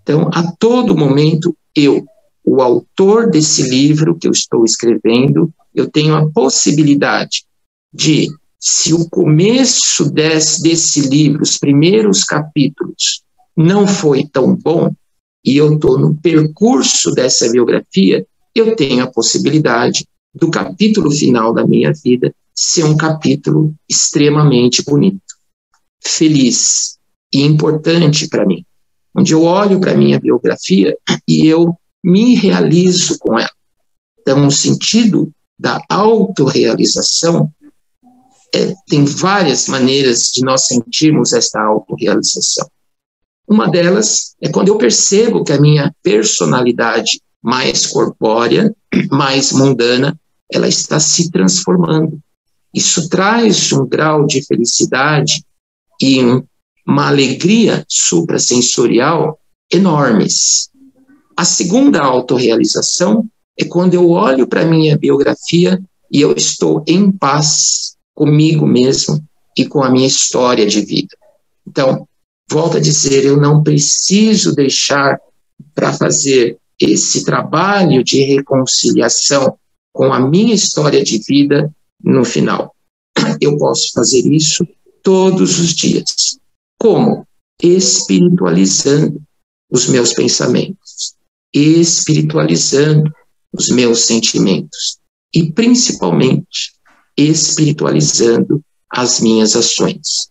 Então, a todo momento, eu, o autor desse livro que eu estou escrevendo, eu tenho a possibilidade de, se o começo desse livro, os primeiros capítulos, não foi tão bom, e eu estou no percurso dessa biografia, eu tenho a possibilidade do capítulo final da minha vida ser um capítulo extremamente bonito, feliz e importante para mim, onde eu olho para a minha biografia e eu me realizo com ela. Então, o sentido da autorrealização tem várias maneiras de nós sentirmos esta autorrealização. Uma delas é quando eu percebo que a minha personalidade mais corpórea, mais mundana, ela está se transformando. Isso traz um grau de felicidade e uma alegria suprassensorial enormes. A segunda autorrealização é quando eu olho para a minha biografia e eu estou em paz comigo mesmo e com a minha história de vida. Então, volto a dizer, eu não preciso deixar para fazer esse trabalho de reconciliação com a minha história de vida no final. Eu posso fazer isso todos os dias. Como? Espiritualizando os meus pensamentos, espiritualizando os meus sentimentos e, principalmente, espiritualizando as minhas ações.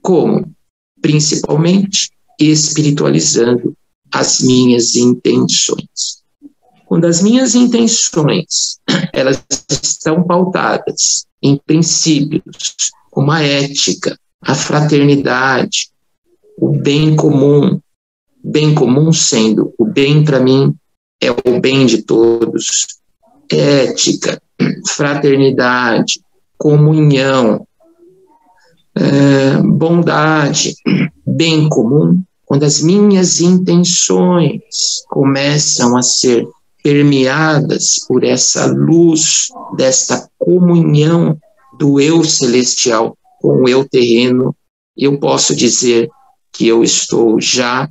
Como? Principalmente, espiritualizando as minhas intenções. Quando as minhas intenções elas estão pautadas em princípios como a ética, a fraternidade, o bem comum, bem comum sendo o bem para mim é o bem de todos, ética, fraternidade, comunhão, bondade, bem comum, quando as minhas intenções começam a ser permeadas por essa luz desta comunhão do eu celestial com o eu terreno, eu posso dizer que eu estou já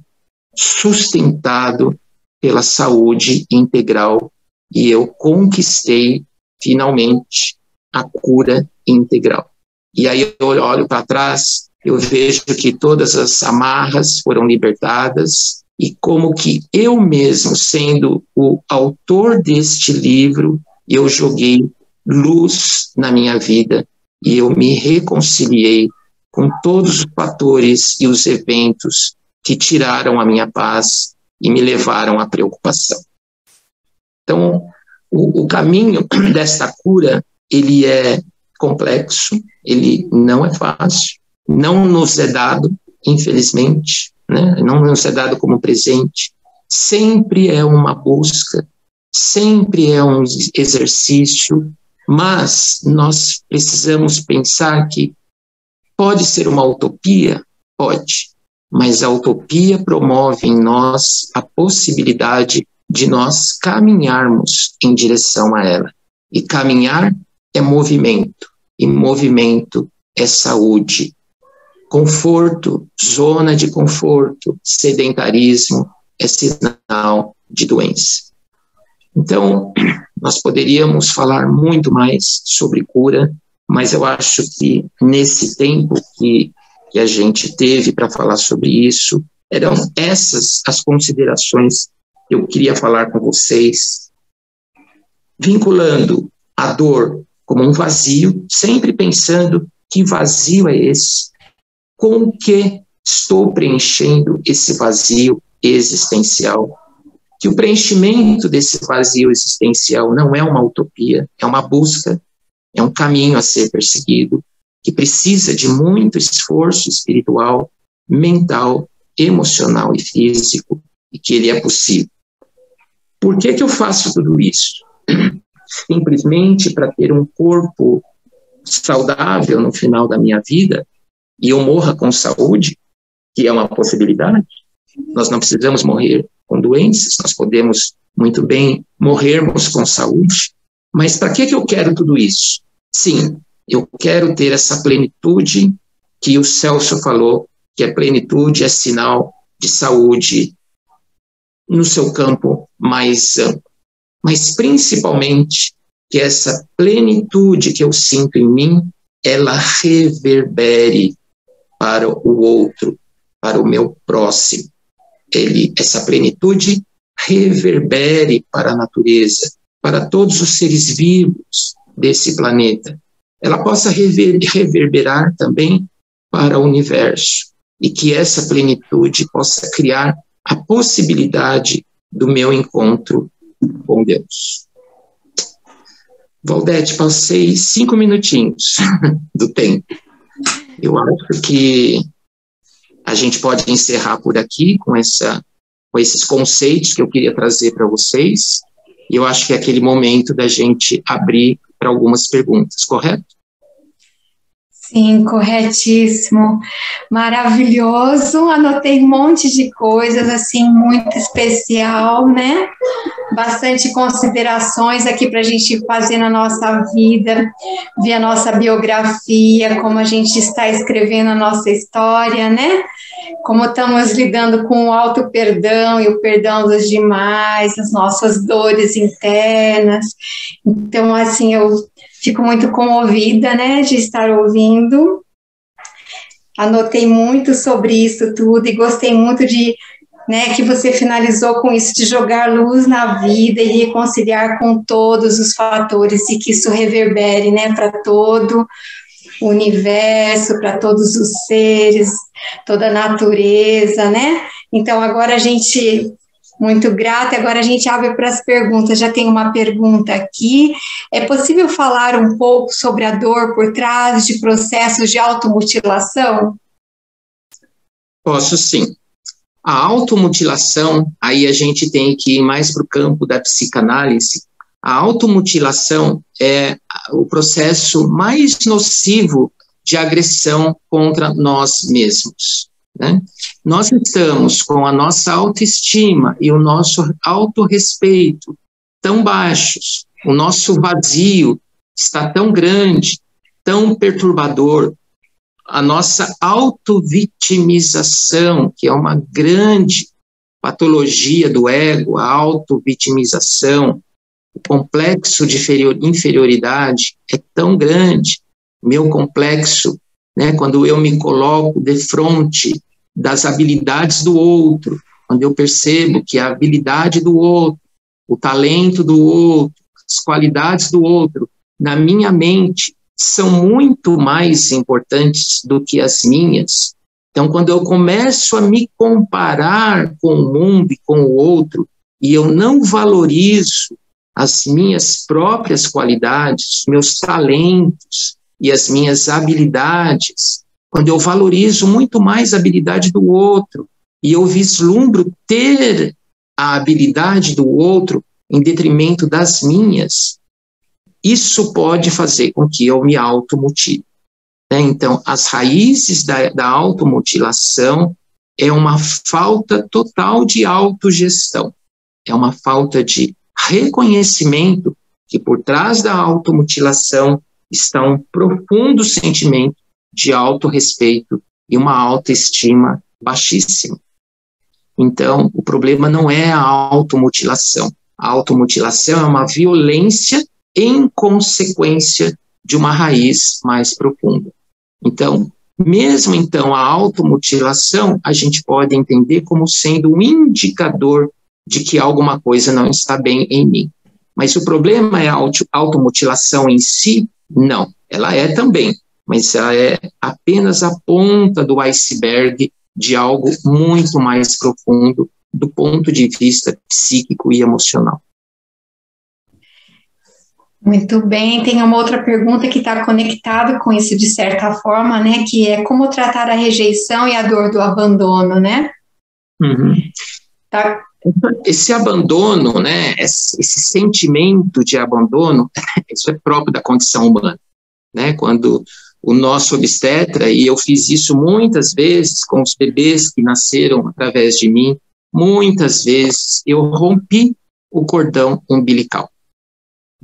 sustentado pela saúde integral e eu conquistei finalmente a cura integral. E aí eu olho para trás, eu vejo que todas as amarras foram libertadas e como que eu mesmo, sendo o autor deste livro, eu joguei luz na minha vida e eu me reconciliei com todos os fatores e os eventos que tiraram a minha paz e me levaram à preocupação. Então, o caminho desta cura, ele é complexo, ele não é fácil, não nos é dado, infelizmente, né? Não nos é dado como presente, sempre é uma busca, sempre é um exercício, mas nós precisamos pensar que pode ser uma utopia? Pode, mas a utopia promove em nós a possibilidade de nós caminharmos em direção a ela. E caminhar é movimento, e movimento é saúde. Conforto, zona de conforto, sedentarismo é sinal de doença. Então, nós poderíamos falar muito mais sobre cura, mas eu acho que nesse tempo que a gente teve para falar sobre isso, eram essas as considerações que eu queria falar com vocês, vinculando a dor como um vazio, sempre pensando que vazio é esse, com o que estou preenchendo esse vazio existencial, que o preenchimento desse vazio existencial não é uma utopia, é uma busca, é um caminho a ser perseguido, que precisa de muito esforço espiritual, mental, emocional e físico, e que ele é possível. Por que eu faço tudo isso? Simplesmente para ter um corpo saudável no final da minha vida e eu morra com saúde, que é uma possibilidade. Nós não precisamos morrer com doenças, nós podemos muito bem morrermos com saúde. Mas para que eu quero tudo isso? Sim, eu quero ter essa plenitude que o Celso falou, que a plenitude é sinal de saúde no seu campo mais amplo. Mas principalmente que essa plenitude que eu sinto em mim, ela reverbere para o outro, para o meu próximo. Essa plenitude reverbere para a natureza, para todos os seres vivos desse planeta. Ela possa reverberar também para o universo e que essa plenitude possa criar a possibilidade do meu encontro com Deus. Valdete, passei 5 minutinhos do tempo. Eu acho que a gente pode encerrar por aqui com esses conceitos que eu queria trazer para vocês. E eu acho que é aquele momento da gente abrir para algumas perguntas, correto? Sim, corretíssimo, maravilhoso, anotei um monte de coisas, assim, muito especial, né? Bastante considerações aqui para a gente fazer na nossa vida, ver a nossa biografia, como a gente está escrevendo a nossa história, né? Como estamos lidando com o auto-perdão e o perdão dos demais, as nossas dores internas. Então, assim, eu fico muito comovida, né, de estar ouvindo. Anotei muito sobre isso tudo e gostei muito de, né, que você finalizou com isso, de jogar luz na vida e reconciliar com todos os fatores e que isso reverbere, né, para todo o universo, para todos os seres, toda a natureza, né? Então, agora a gente... Muito grata. Agora a gente abre para as perguntas. Já tem uma pergunta aqui. É possível falar um pouco sobre a dor por trás de processos de automutilação? Posso sim. A automutilação, aí a gente tem que ir mais para o campo da psicanálise. A automutilação é o processo mais nocivo de agressão contra nós mesmos, né? Nós estamos com a nossa autoestima e o nosso autorrespeito tão baixos, o nosso vazio está tão grande, tão perturbador, a nossa autovitimização, que é uma grande patologia do ego, a autovitimização, o complexo de inferioridade é tão grande, meu complexo, né, quando eu me coloco de frente das habilidades do outro, quando eu percebo que a habilidade do outro, o talento do outro, as qualidades do outro, na minha mente, são muito mais importantes do que as minhas. Então, quando eu começo a me comparar com o mundo e com o outro, e eu não valorizo as minhas próprias qualidades, meus talentos e as minhas habilidades, quando eu valorizo muito mais a habilidade do outro, e eu vislumbro ter a habilidade do outro em detrimento das minhas, isso pode fazer com que eu me automutile, né? Então, as raízes da automutilação é uma falta total de autogestão, é uma falta de reconhecimento que por trás da automutilação está um profundo sentimento de autorrespeito e uma autoestima baixíssima. Então, o problema não é a automutilação. A automutilação é uma violência em consequência de uma raiz mais profunda. Então, mesmo então a automutilação, a gente pode entender como sendo um indicador de que alguma coisa não está bem em mim. Mas o problema é a automutilação em si? Não, ela é também, mas ela é apenas a ponta do iceberg de algo muito mais profundo do ponto de vista psíquico e emocional. Muito bem, tem uma outra pergunta que está conectada com isso de certa forma, né, que é como tratar a rejeição e a dor do abandono, né? Uhum. Tá. Esse abandono, né, esse sentimento de abandono, isso é próprio da condição humana, né? Quando o nosso obstetra, e eu fiz isso muitas vezes com os bebês que nasceram através de mim, muitas vezes eu rompi o cordão umbilical.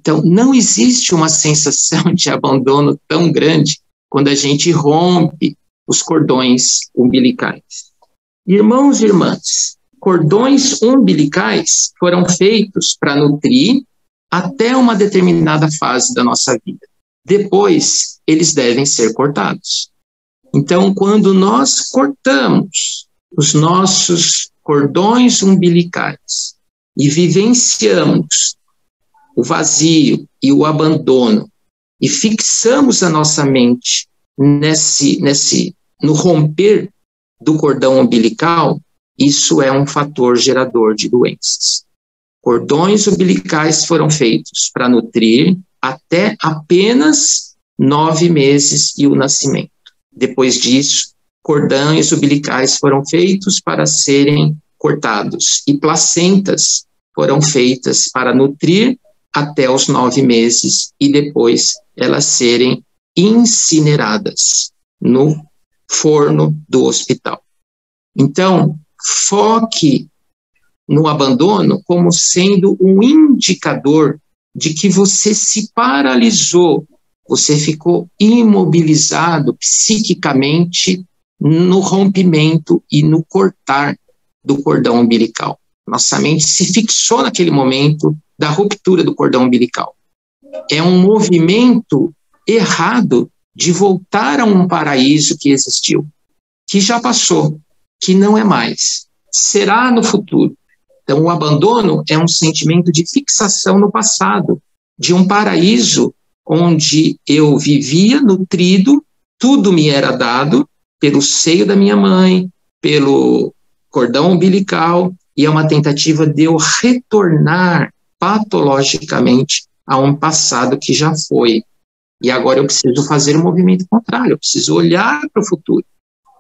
Então, não existe uma sensação de abandono tão grande quando a gente rompe os cordões umbilicais. Irmãos e irmãs, cordões umbilicais foram feitos para nutrir até uma determinada fase da nossa vida. Depois, eles devem ser cortados. Então, quando nós cortamos os nossos cordões umbilicais e vivenciamos o vazio e o abandono, e fixamos a nossa mente no romper do cordão umbilical, isso é um fator gerador de doenças. Cordões umbilicais foram feitos para nutrir até apenas 9 meses e o nascimento. Depois disso, cordões umbilicais foram feitos para serem cortados, e placentas foram feitas para nutrir até os 9 meses e depois elas serem incineradas no forno do hospital. Então, foque no abandono como sendo um indicador de que você se paralisou, você ficou imobilizado psiquicamente no rompimento e no cortar do cordão umbilical. Nossa mente se fixou naquele momento da ruptura do cordão umbilical. É um movimento errado de voltar a um paraíso que existiu, que já passou, que não é mais, será no futuro. Então, o abandono é um sentimento de fixação no passado, de um paraíso onde eu vivia nutrido, tudo me era dado pelo seio da minha mãe, pelo cordão umbilical, e é uma tentativa de eu retornar patologicamente a um passado que já foi. E agora eu preciso fazer um movimento contrário, eu preciso olhar para o futuro.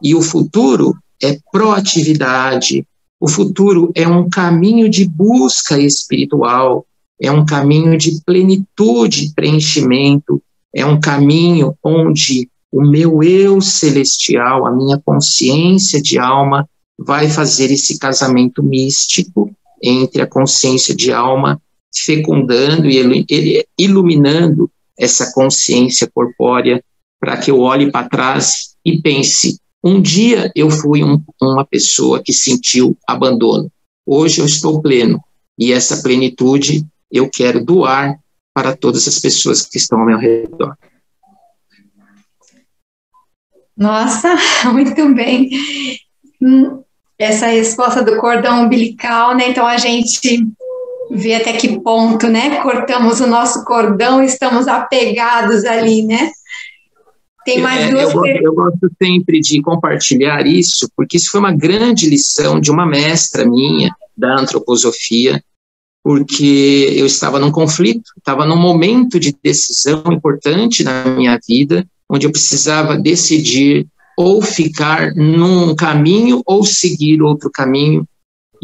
E o futuro é proatividade, o futuro é um caminho de busca espiritual, é um caminho de plenitude e preenchimento, é um caminho onde o meu eu celestial, a minha consciência de alma, vai fazer esse casamento místico entre a consciência de alma, fecundando e iluminando essa consciência corpórea, para que eu olhe para trás e pense, um dia eu fui uma pessoa que sentiu abandono, hoje eu estou pleno, e essa plenitude eu quero doar para todas as pessoas que estão ao meu redor. Nossa, muito bem. Essa resposta do cordão umbilical, né? Então a gente vê até que ponto, né? Cortamos o nosso cordão, estamos apegados ali, né? Tem mais duas perguntas. Eu gosto sempre de compartilhar isso, porque isso foi uma grande lição de uma mestra minha da antroposofia, porque eu estava num conflito, estava num momento de decisão importante na minha vida, onde eu precisava decidir ou ficar num caminho ou seguir outro caminho,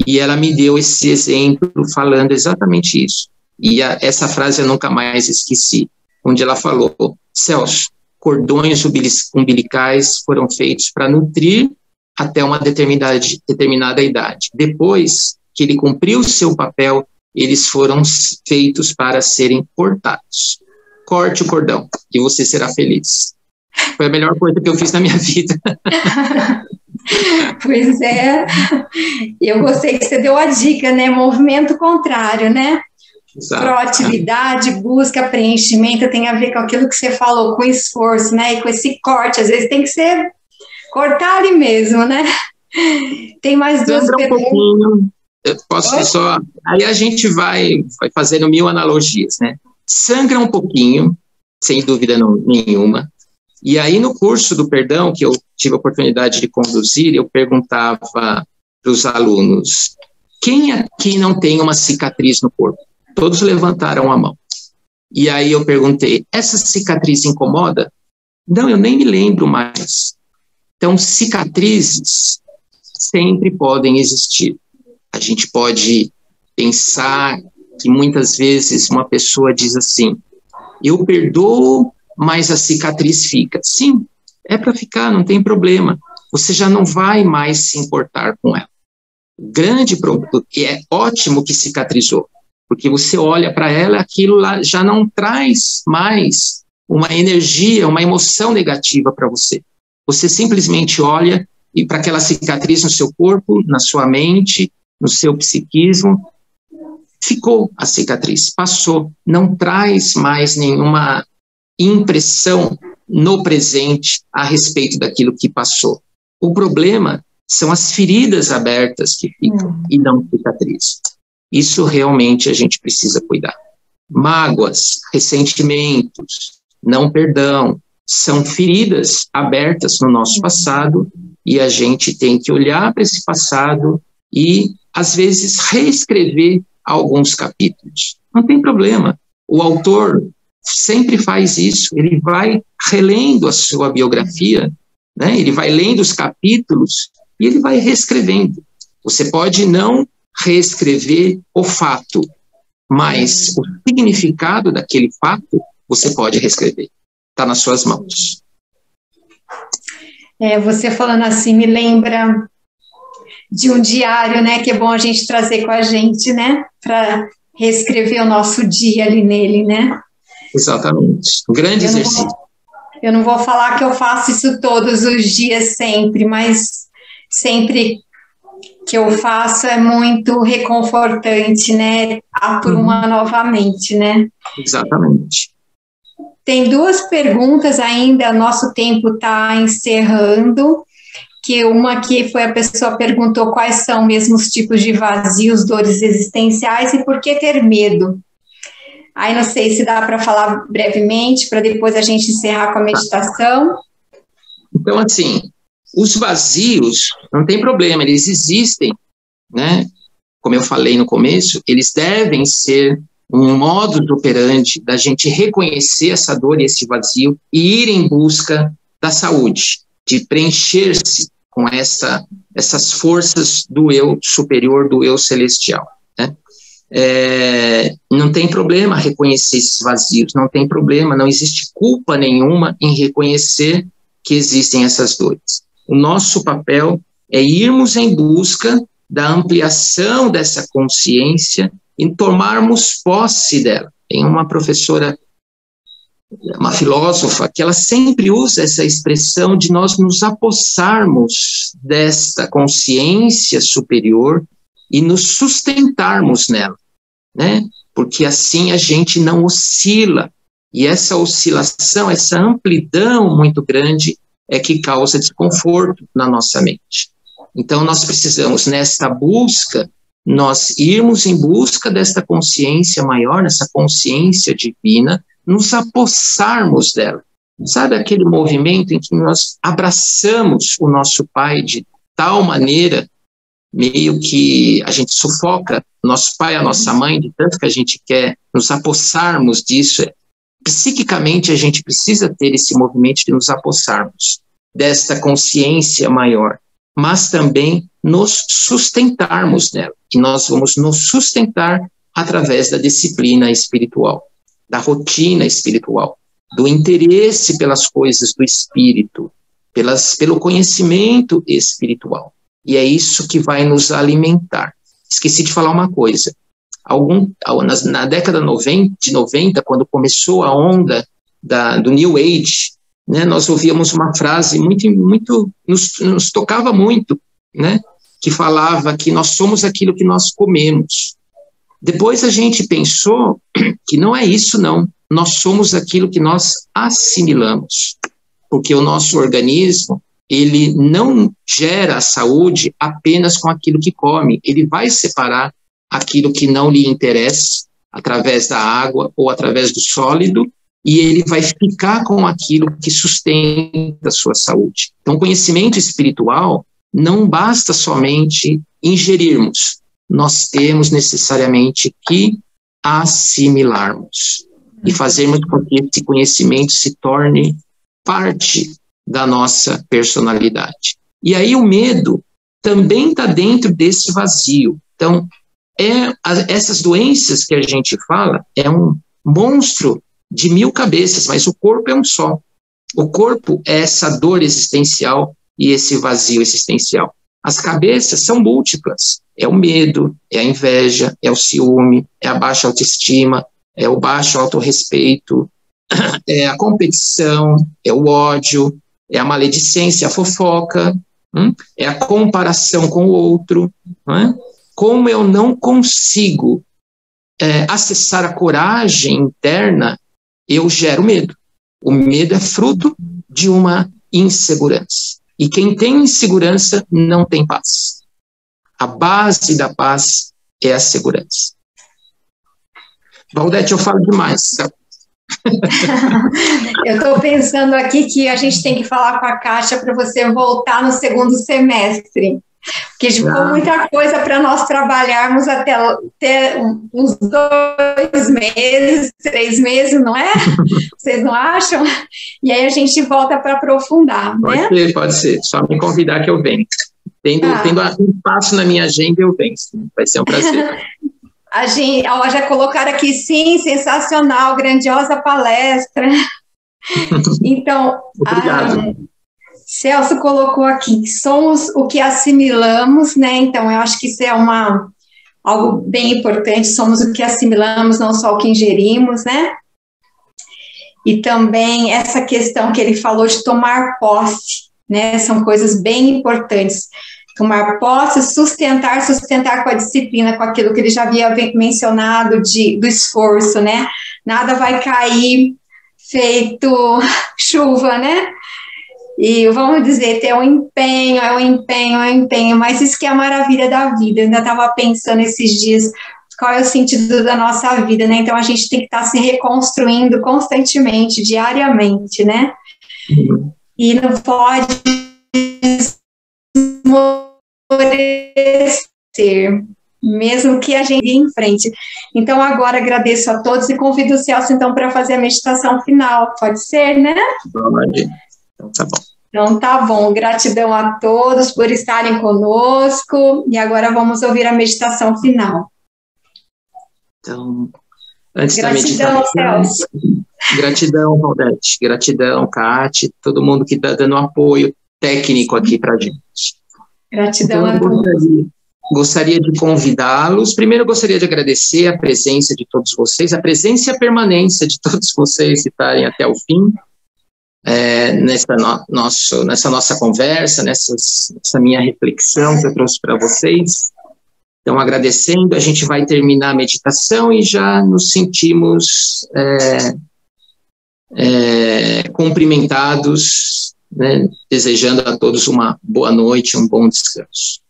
e ela me deu esse exemplo falando exatamente isso. E essa frase eu nunca mais esqueci, onde ela falou, Celso, cordões umbilicais foram feitos para nutrir até uma determinada idade. Depois que ele cumpriu o seu papel, eles foram feitos para serem cortados. Corte o cordão e você será feliz. Foi a melhor coisa que eu fiz na minha vida. Pois é, eu gostei que você deu a dica, né? Movimento contrário, né? Exato. Proatividade, busca, preenchimento tem a ver com aquilo que você falou, com esforço, né? E com esse corte, às vezes tem que ser cortar ali mesmo, né? Tem mais duas perguntas. Eu posso só... Aí a gente vai fazendo 1000 analogias, né? Sangra um pouquinho, sem dúvida nenhuma. E aí no curso do perdão, que eu tive a oportunidade de conduzir, eu perguntava para os alunos, quem aqui não tem uma cicatriz no corpo? Todos levantaram a mão. E aí eu perguntei, essa cicatriz incomoda? Não, eu nem me lembro mais. Então, cicatrizes sempre podem existir. A gente pode pensar que muitas vezes uma pessoa diz assim, eu perdoo, mas a cicatriz fica. Sim, é para ficar, não tem problema. Você já não vai mais se importar com ela. O grande problema, e é ótimo que cicatrizou, porque você olha para ela, aquilo lá já não traz mais uma energia, uma emoção negativa para você. Você simplesmente olha e para aquela cicatriz no seu corpo, na sua mente, no seu psiquismo, ficou a cicatriz, passou, não traz mais nenhuma impressão no presente a respeito daquilo que passou. O problema são as feridas abertas que ficam e não cicatriz. Isso realmente a gente precisa cuidar. Mágoas, ressentimentos, não perdão, são feridas abertas no nosso passado e a gente tem que olhar para esse passado e, às vezes, reescrever alguns capítulos. Não tem problema. O autor sempre faz isso, ele vai relendo a sua biografia, né? Ele vai lendo os capítulos e ele vai reescrevendo. Você pode não reescrever o fato, mas o significado daquele fato você pode reescrever. Está nas suas mãos. Você falando assim me lembra de um diário, né, que é bom a gente trazer com a gente, né, para reescrever o nosso dia ali nele, né? Exatamente. Um grande exercício. Eu não vou falar que eu faço isso todos os dias sempre, mas sempre que eu faço é muito reconfortante, né? Apruma novamente, né? Exatamente. Tem duas perguntas ainda, nosso tempo está encerrando, que uma que foi a pessoa perguntou quais são mesmo os tipos de vazios, dores existenciais e por que ter medo. Aí não sei se dá para falar brevemente, para depois a gente encerrar com a meditação. Então, assim, os vazios, não tem problema, eles existem, né? Como eu falei no começo, eles devem ser um modus operandi da gente reconhecer essa dor e esse vazio e ir em busca da saúde, de preencher-se com essas forças do eu superior, do eu celestial, né? Não tem problema reconhecer esses vazios, não tem problema, não existe culpa nenhuma em reconhecer que existem essas dores. O nosso papel é irmos em busca da ampliação dessa consciência e tomarmos posse dela. Tem uma professora, uma filósofa, que ela sempre usa essa expressão de nós nos apossarmos desta consciência superior e nos sustentarmos nela, né? Porque assim a gente não oscila, e essa oscilação, essa amplidão muito grande é que causa desconforto na nossa mente. Então nós precisamos, nesta busca, nós irmos em busca desta consciência maior, nessa consciência divina, nos apossarmos dela. Sabe aquele movimento em que nós abraçamos o nosso Pai de tal maneira, meio que a gente sufoca nosso pai, a nossa mãe, de tanto que a gente quer nos apossarmos disso. Psiquicamente, a gente precisa ter esse movimento de nos apossarmos desta consciência maior, mas também nos sustentarmos nela. E nós vamos nos sustentar através da disciplina espiritual, da rotina espiritual, do interesse pelas coisas do espírito, pelo conhecimento espiritual. E é isso que vai nos alimentar. Esqueci de falar uma coisa. Na década de 90, quando começou a onda do New Age, né, nós ouvíamos uma frase muito nos tocava muito, né, que falava que nós somos aquilo que nós comemos. Depois a gente pensou que não é isso, não. Nós somos aquilo que nós assimilamos. Porque o nosso organismo, ele não gera a saúde apenas com aquilo que come, ele vai separar aquilo que não lhe interessa, através da água ou através do sólido, e ele vai ficar com aquilo que sustenta a sua saúde. Então, conhecimento espiritual não basta somente ingerirmos, nós temos necessariamente que assimilarmos e fazermos com que esse conhecimento se torne parte da nossa personalidade. E aí o medo também está dentro desse vazio. Então, essas doenças que a gente fala é um monstro de 1000 cabeças, mas o corpo é um só. O corpo é essa dor existencial e esse vazio existencial. As cabeças são múltiplas. É o medo, é a inveja, é o ciúme, é a baixa autoestima, é o baixo autorrespeito, é a competição, é o ódio, é a maledicência, a fofoca, é a comparação com o outro. Como eu não consigo acessar a coragem interna, eu gero medo. O medo é fruto de uma insegurança. E quem tem insegurança não tem paz. A base da paz é a segurança. Valdete, eu falo demais, sabe? Eu estou pensando aqui que a gente tem que falar com a Kátia para você voltar no segundo semestre, porque ficou muita coisa para nós trabalharmos até uns 2 meses, 3 meses, não é? Vocês não acham? E aí a gente volta para aprofundar, né? Pode ser, só me convidar que eu venho. Tendo um espaço na minha agenda, eu venho. Vai ser um prazer. Já colocaram aqui, sim, sensacional, grandiosa palestra. Então, obrigado. Celso colocou aqui que somos o que assimilamos, né? Então, eu acho que isso é algo bem importante, somos o que assimilamos, não só o que ingerimos, né? E também essa questão que ele falou de tomar posse, né? São coisas bem importantes. Tomar posse, sustentar com a disciplina, com aquilo que ele já havia mencionado do esforço, né? Nada vai cair feito chuva, né? E vamos dizer, ter um empenho, mas isso que é a maravilha da vida. Eu ainda estava pensando esses dias qual é o sentido da nossa vida, né? Então a gente tem que estar se reconstruindo constantemente, diariamente, né? E não pode esmorecer, mesmo que a gente ir em frente. Então agora agradeço a todos e convido o Celso então para fazer a meditação final. Pode ser, né? Então tá bom. Então tá bom, gratidão a todos por estarem conosco e agora vamos ouvir a meditação final. Então, antes Gratidão, da meditação, Celso. gratidão, Valdete, gratidão, Cate, todo mundo que está dando apoio técnico aqui para a gente. Gratidão Então, a todos. Gostaria de convidá-los. Primeiro, gostaria de agradecer a presença de todos vocês, a presença e a permanência de todos vocês que estarem até o fim, nessa nossa conversa, nessa minha reflexão que eu trouxe para vocês. Então, agradecendo, a gente vai terminar a meditação e já nos sentimos cumprimentados, né, desejando a todos uma boa noite, um bom descanso.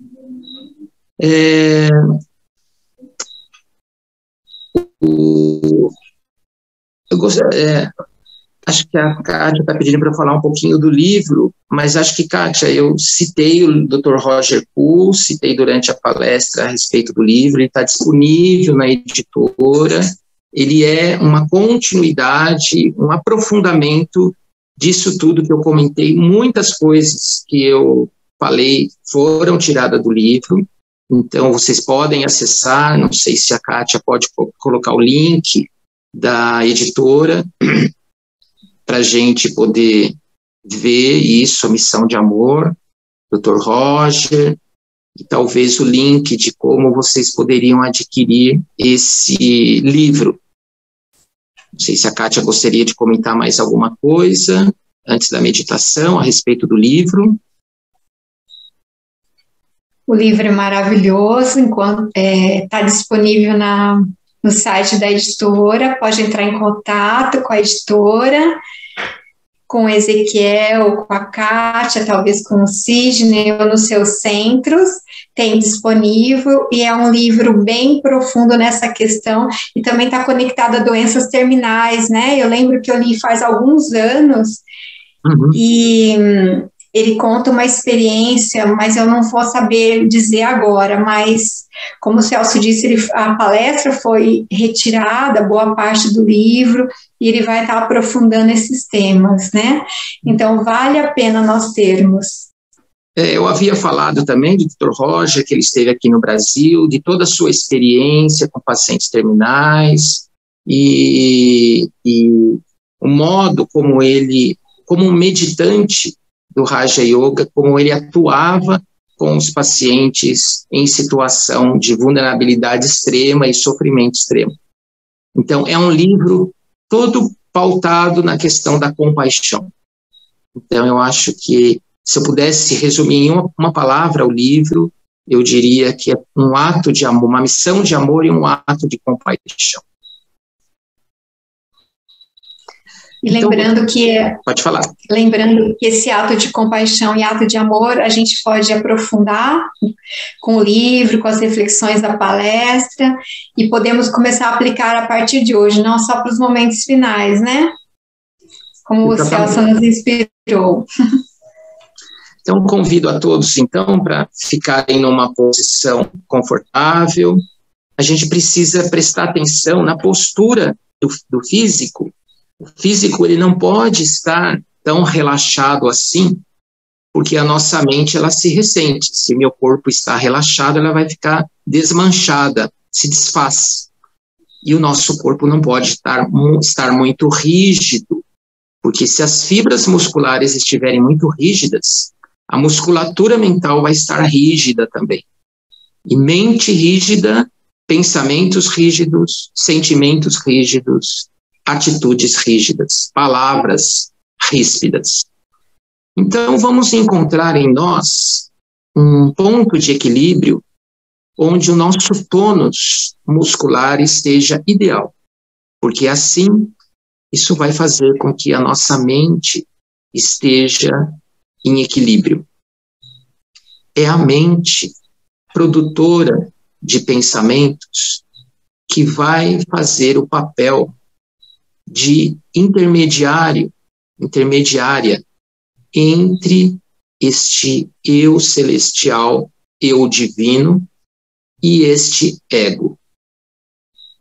Acho que a Kátia está pedindo para eu falar um pouquinho do livro, mas acho que, Kátia, eu citei o Dr. Roger Kuhl, citei durante a palestra a respeito do livro, ele está disponível na editora, ele é uma continuidade, um aprofundamento disso tudo que eu comentei. Muitas coisas que eu falei foram tiradas do livro, então vocês podem acessar, não sei se a Kátia pode colocar o link da editora, para a gente poder ver isso, a missão de amor, Dr. Roger, e talvez o link de como vocês poderiam adquirir esse livro. Não sei se a Kátia gostaria de comentar mais alguma coisa antes da meditação a respeito do livro. O livro é maravilhoso, está disponível no site da editora, pode entrar em contato com a editora, com o Ezequiel, com a Kátia, talvez com o Sidney, ou nos seus centros, tem disponível, e é um livro bem profundo nessa questão, e também está conectado a doenças terminais, né? Eu lembro que eu li faz alguns anos, e ele conta uma experiência, mas eu não vou saber dizer agora, mas, como o Celso disse, a palestra foi retirada, boa parte do livro, e ele vai estar aprofundando esses temas, né? Então, vale a pena nós termos. Eu havia falado também do Dr. Roger, que ele esteve aqui no Brasil, de toda a sua experiência com pacientes terminais, e o modo como ele, como um meditante do Raja Yoga, como ele atuava com os pacientes em situação de vulnerabilidade extrema e sofrimento extremo. Então, é um livro todo pautado na questão da compaixão. Então, eu acho que, se eu pudesse resumir em uma palavra o livro, eu diria que é um ato de amor, uma missão de amor e um ato de compaixão. E lembrando pode falar. Lembrando que esse ato de compaixão e ato de amor a gente pode aprofundar com o livro, com as reflexões da palestra, e podemos começar a aplicar a partir de hoje, não só para os momentos finais, né? Como o Celso nos inspirou. Então, convido a todos, então, para ficarem numa posição confortável. A gente precisa prestar atenção na postura do físico. O físico, ele não pode estar tão relaxado assim, porque a nossa mente, ela se ressente. Se meu corpo está relaxado, ela vai ficar desmanchada, se desfaz. E o nosso corpo não pode estar muito rígido, porque se as fibras musculares estiverem muito rígidas, a musculatura mental vai estar rígida também. E mente rígida, pensamentos rígidos, sentimentos rígidos, atitudes rígidas, palavras ríspidas. Então, vamos encontrar em nós um ponto de equilíbrio onde o nosso tônus muscular esteja ideal, porque assim isso vai fazer com que a nossa mente esteja em equilíbrio. É a mente produtora de pensamentos que vai fazer o papel de intermediária entre este eu celestial, eu divino, e este ego.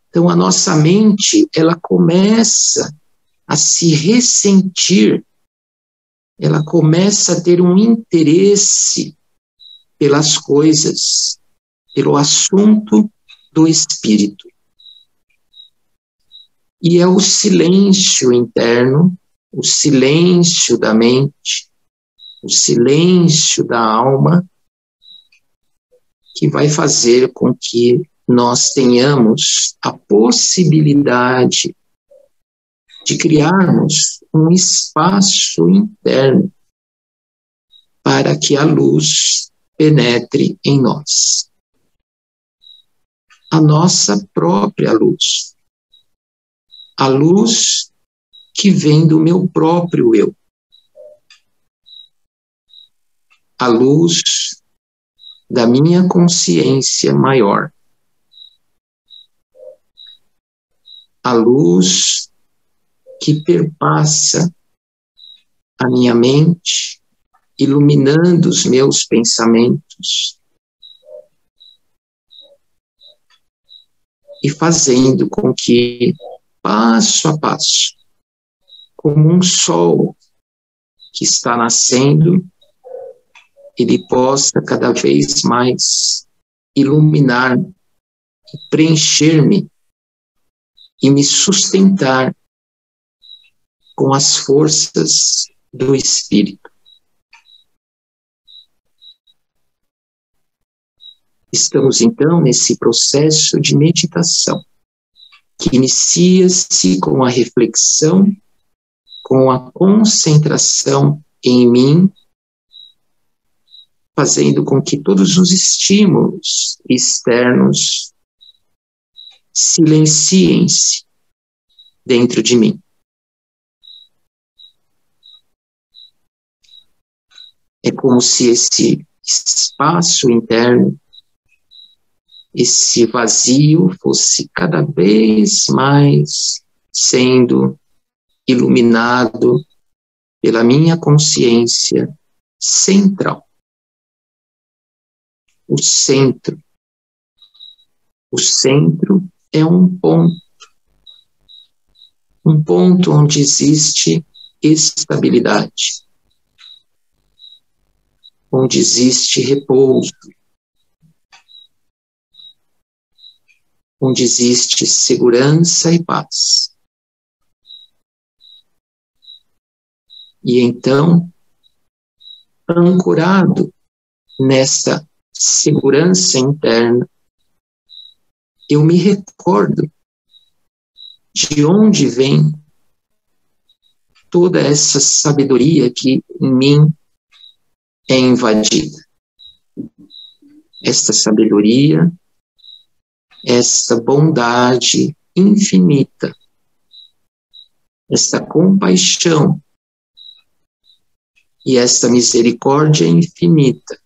Então, a nossa mente, ela começa a se ressentir ela começa a ter um interesse pelas coisas, pelo assunto do espírito. E é o silêncio interno, o silêncio da mente, o silêncio da alma, que vai fazer com que nós tenhamos a possibilidade de criarmos um espaço interno para que a luz penetre em nós. A nossa própria luz. A luz que vem do meu próprio eu. A luz da minha consciência maior. A luz que perpassa a minha mente, iluminando os meus pensamentos e fazendo com que, passo a passo, como um sol que está nascendo, ele possa cada vez mais iluminar e preencher-me e me sustentar com as forças do Espírito. Estamos, então, nesse processo de meditação, que inicia-se com a reflexão, com a concentração em mim, fazendo com que todos os estímulos externos silenciem-se dentro de mim. É como se esse espaço interno, esse vazio, fosse cada vez mais sendo iluminado pela minha consciência central. O centro. O centro é um ponto onde existe estabilidade, onde existe repouso, onde existe segurança e paz. E então, ancorado nessa segurança interna, eu me recordo de onde vem toda essa sabedoria que em mim é invadida. Esta sabedoria, esta bondade infinita, esta compaixão e esta misericórdia infinita,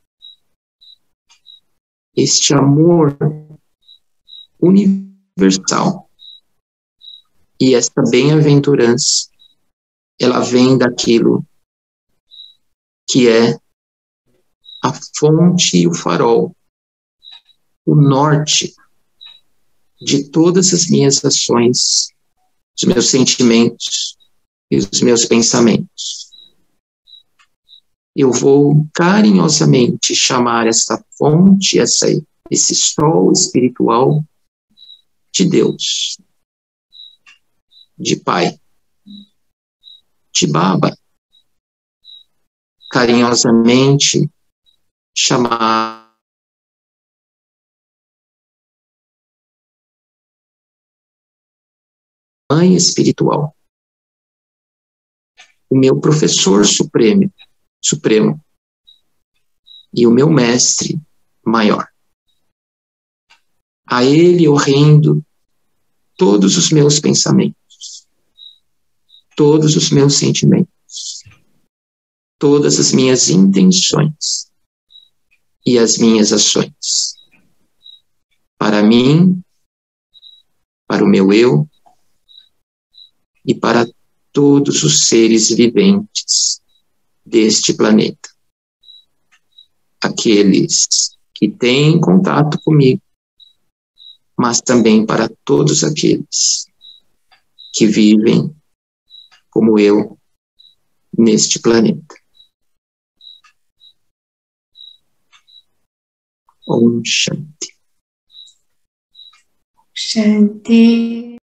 este amor universal e esta bem-aventurança, ela vem daquilo que é a fonte e o farol, o norte de todas as minhas ações, os meus sentimentos e os meus pensamentos. Eu vou carinhosamente chamar essa fonte, esse sol espiritual de Deus, de Pai, de Baba. Carinhosamente chamar Mãe espiritual, o meu professor supremo, e o meu mestre maior. A ele eu rendo todos os meus pensamentos, todos os meus sentimentos, todas as minhas intenções e as minhas ações. Para mim, para o meu eu e para todos os seres viventes deste planeta. Aqueles que têm contato comigo, mas também para todos aqueles que vivem como eu neste planeta. Om Shanti. Shanti.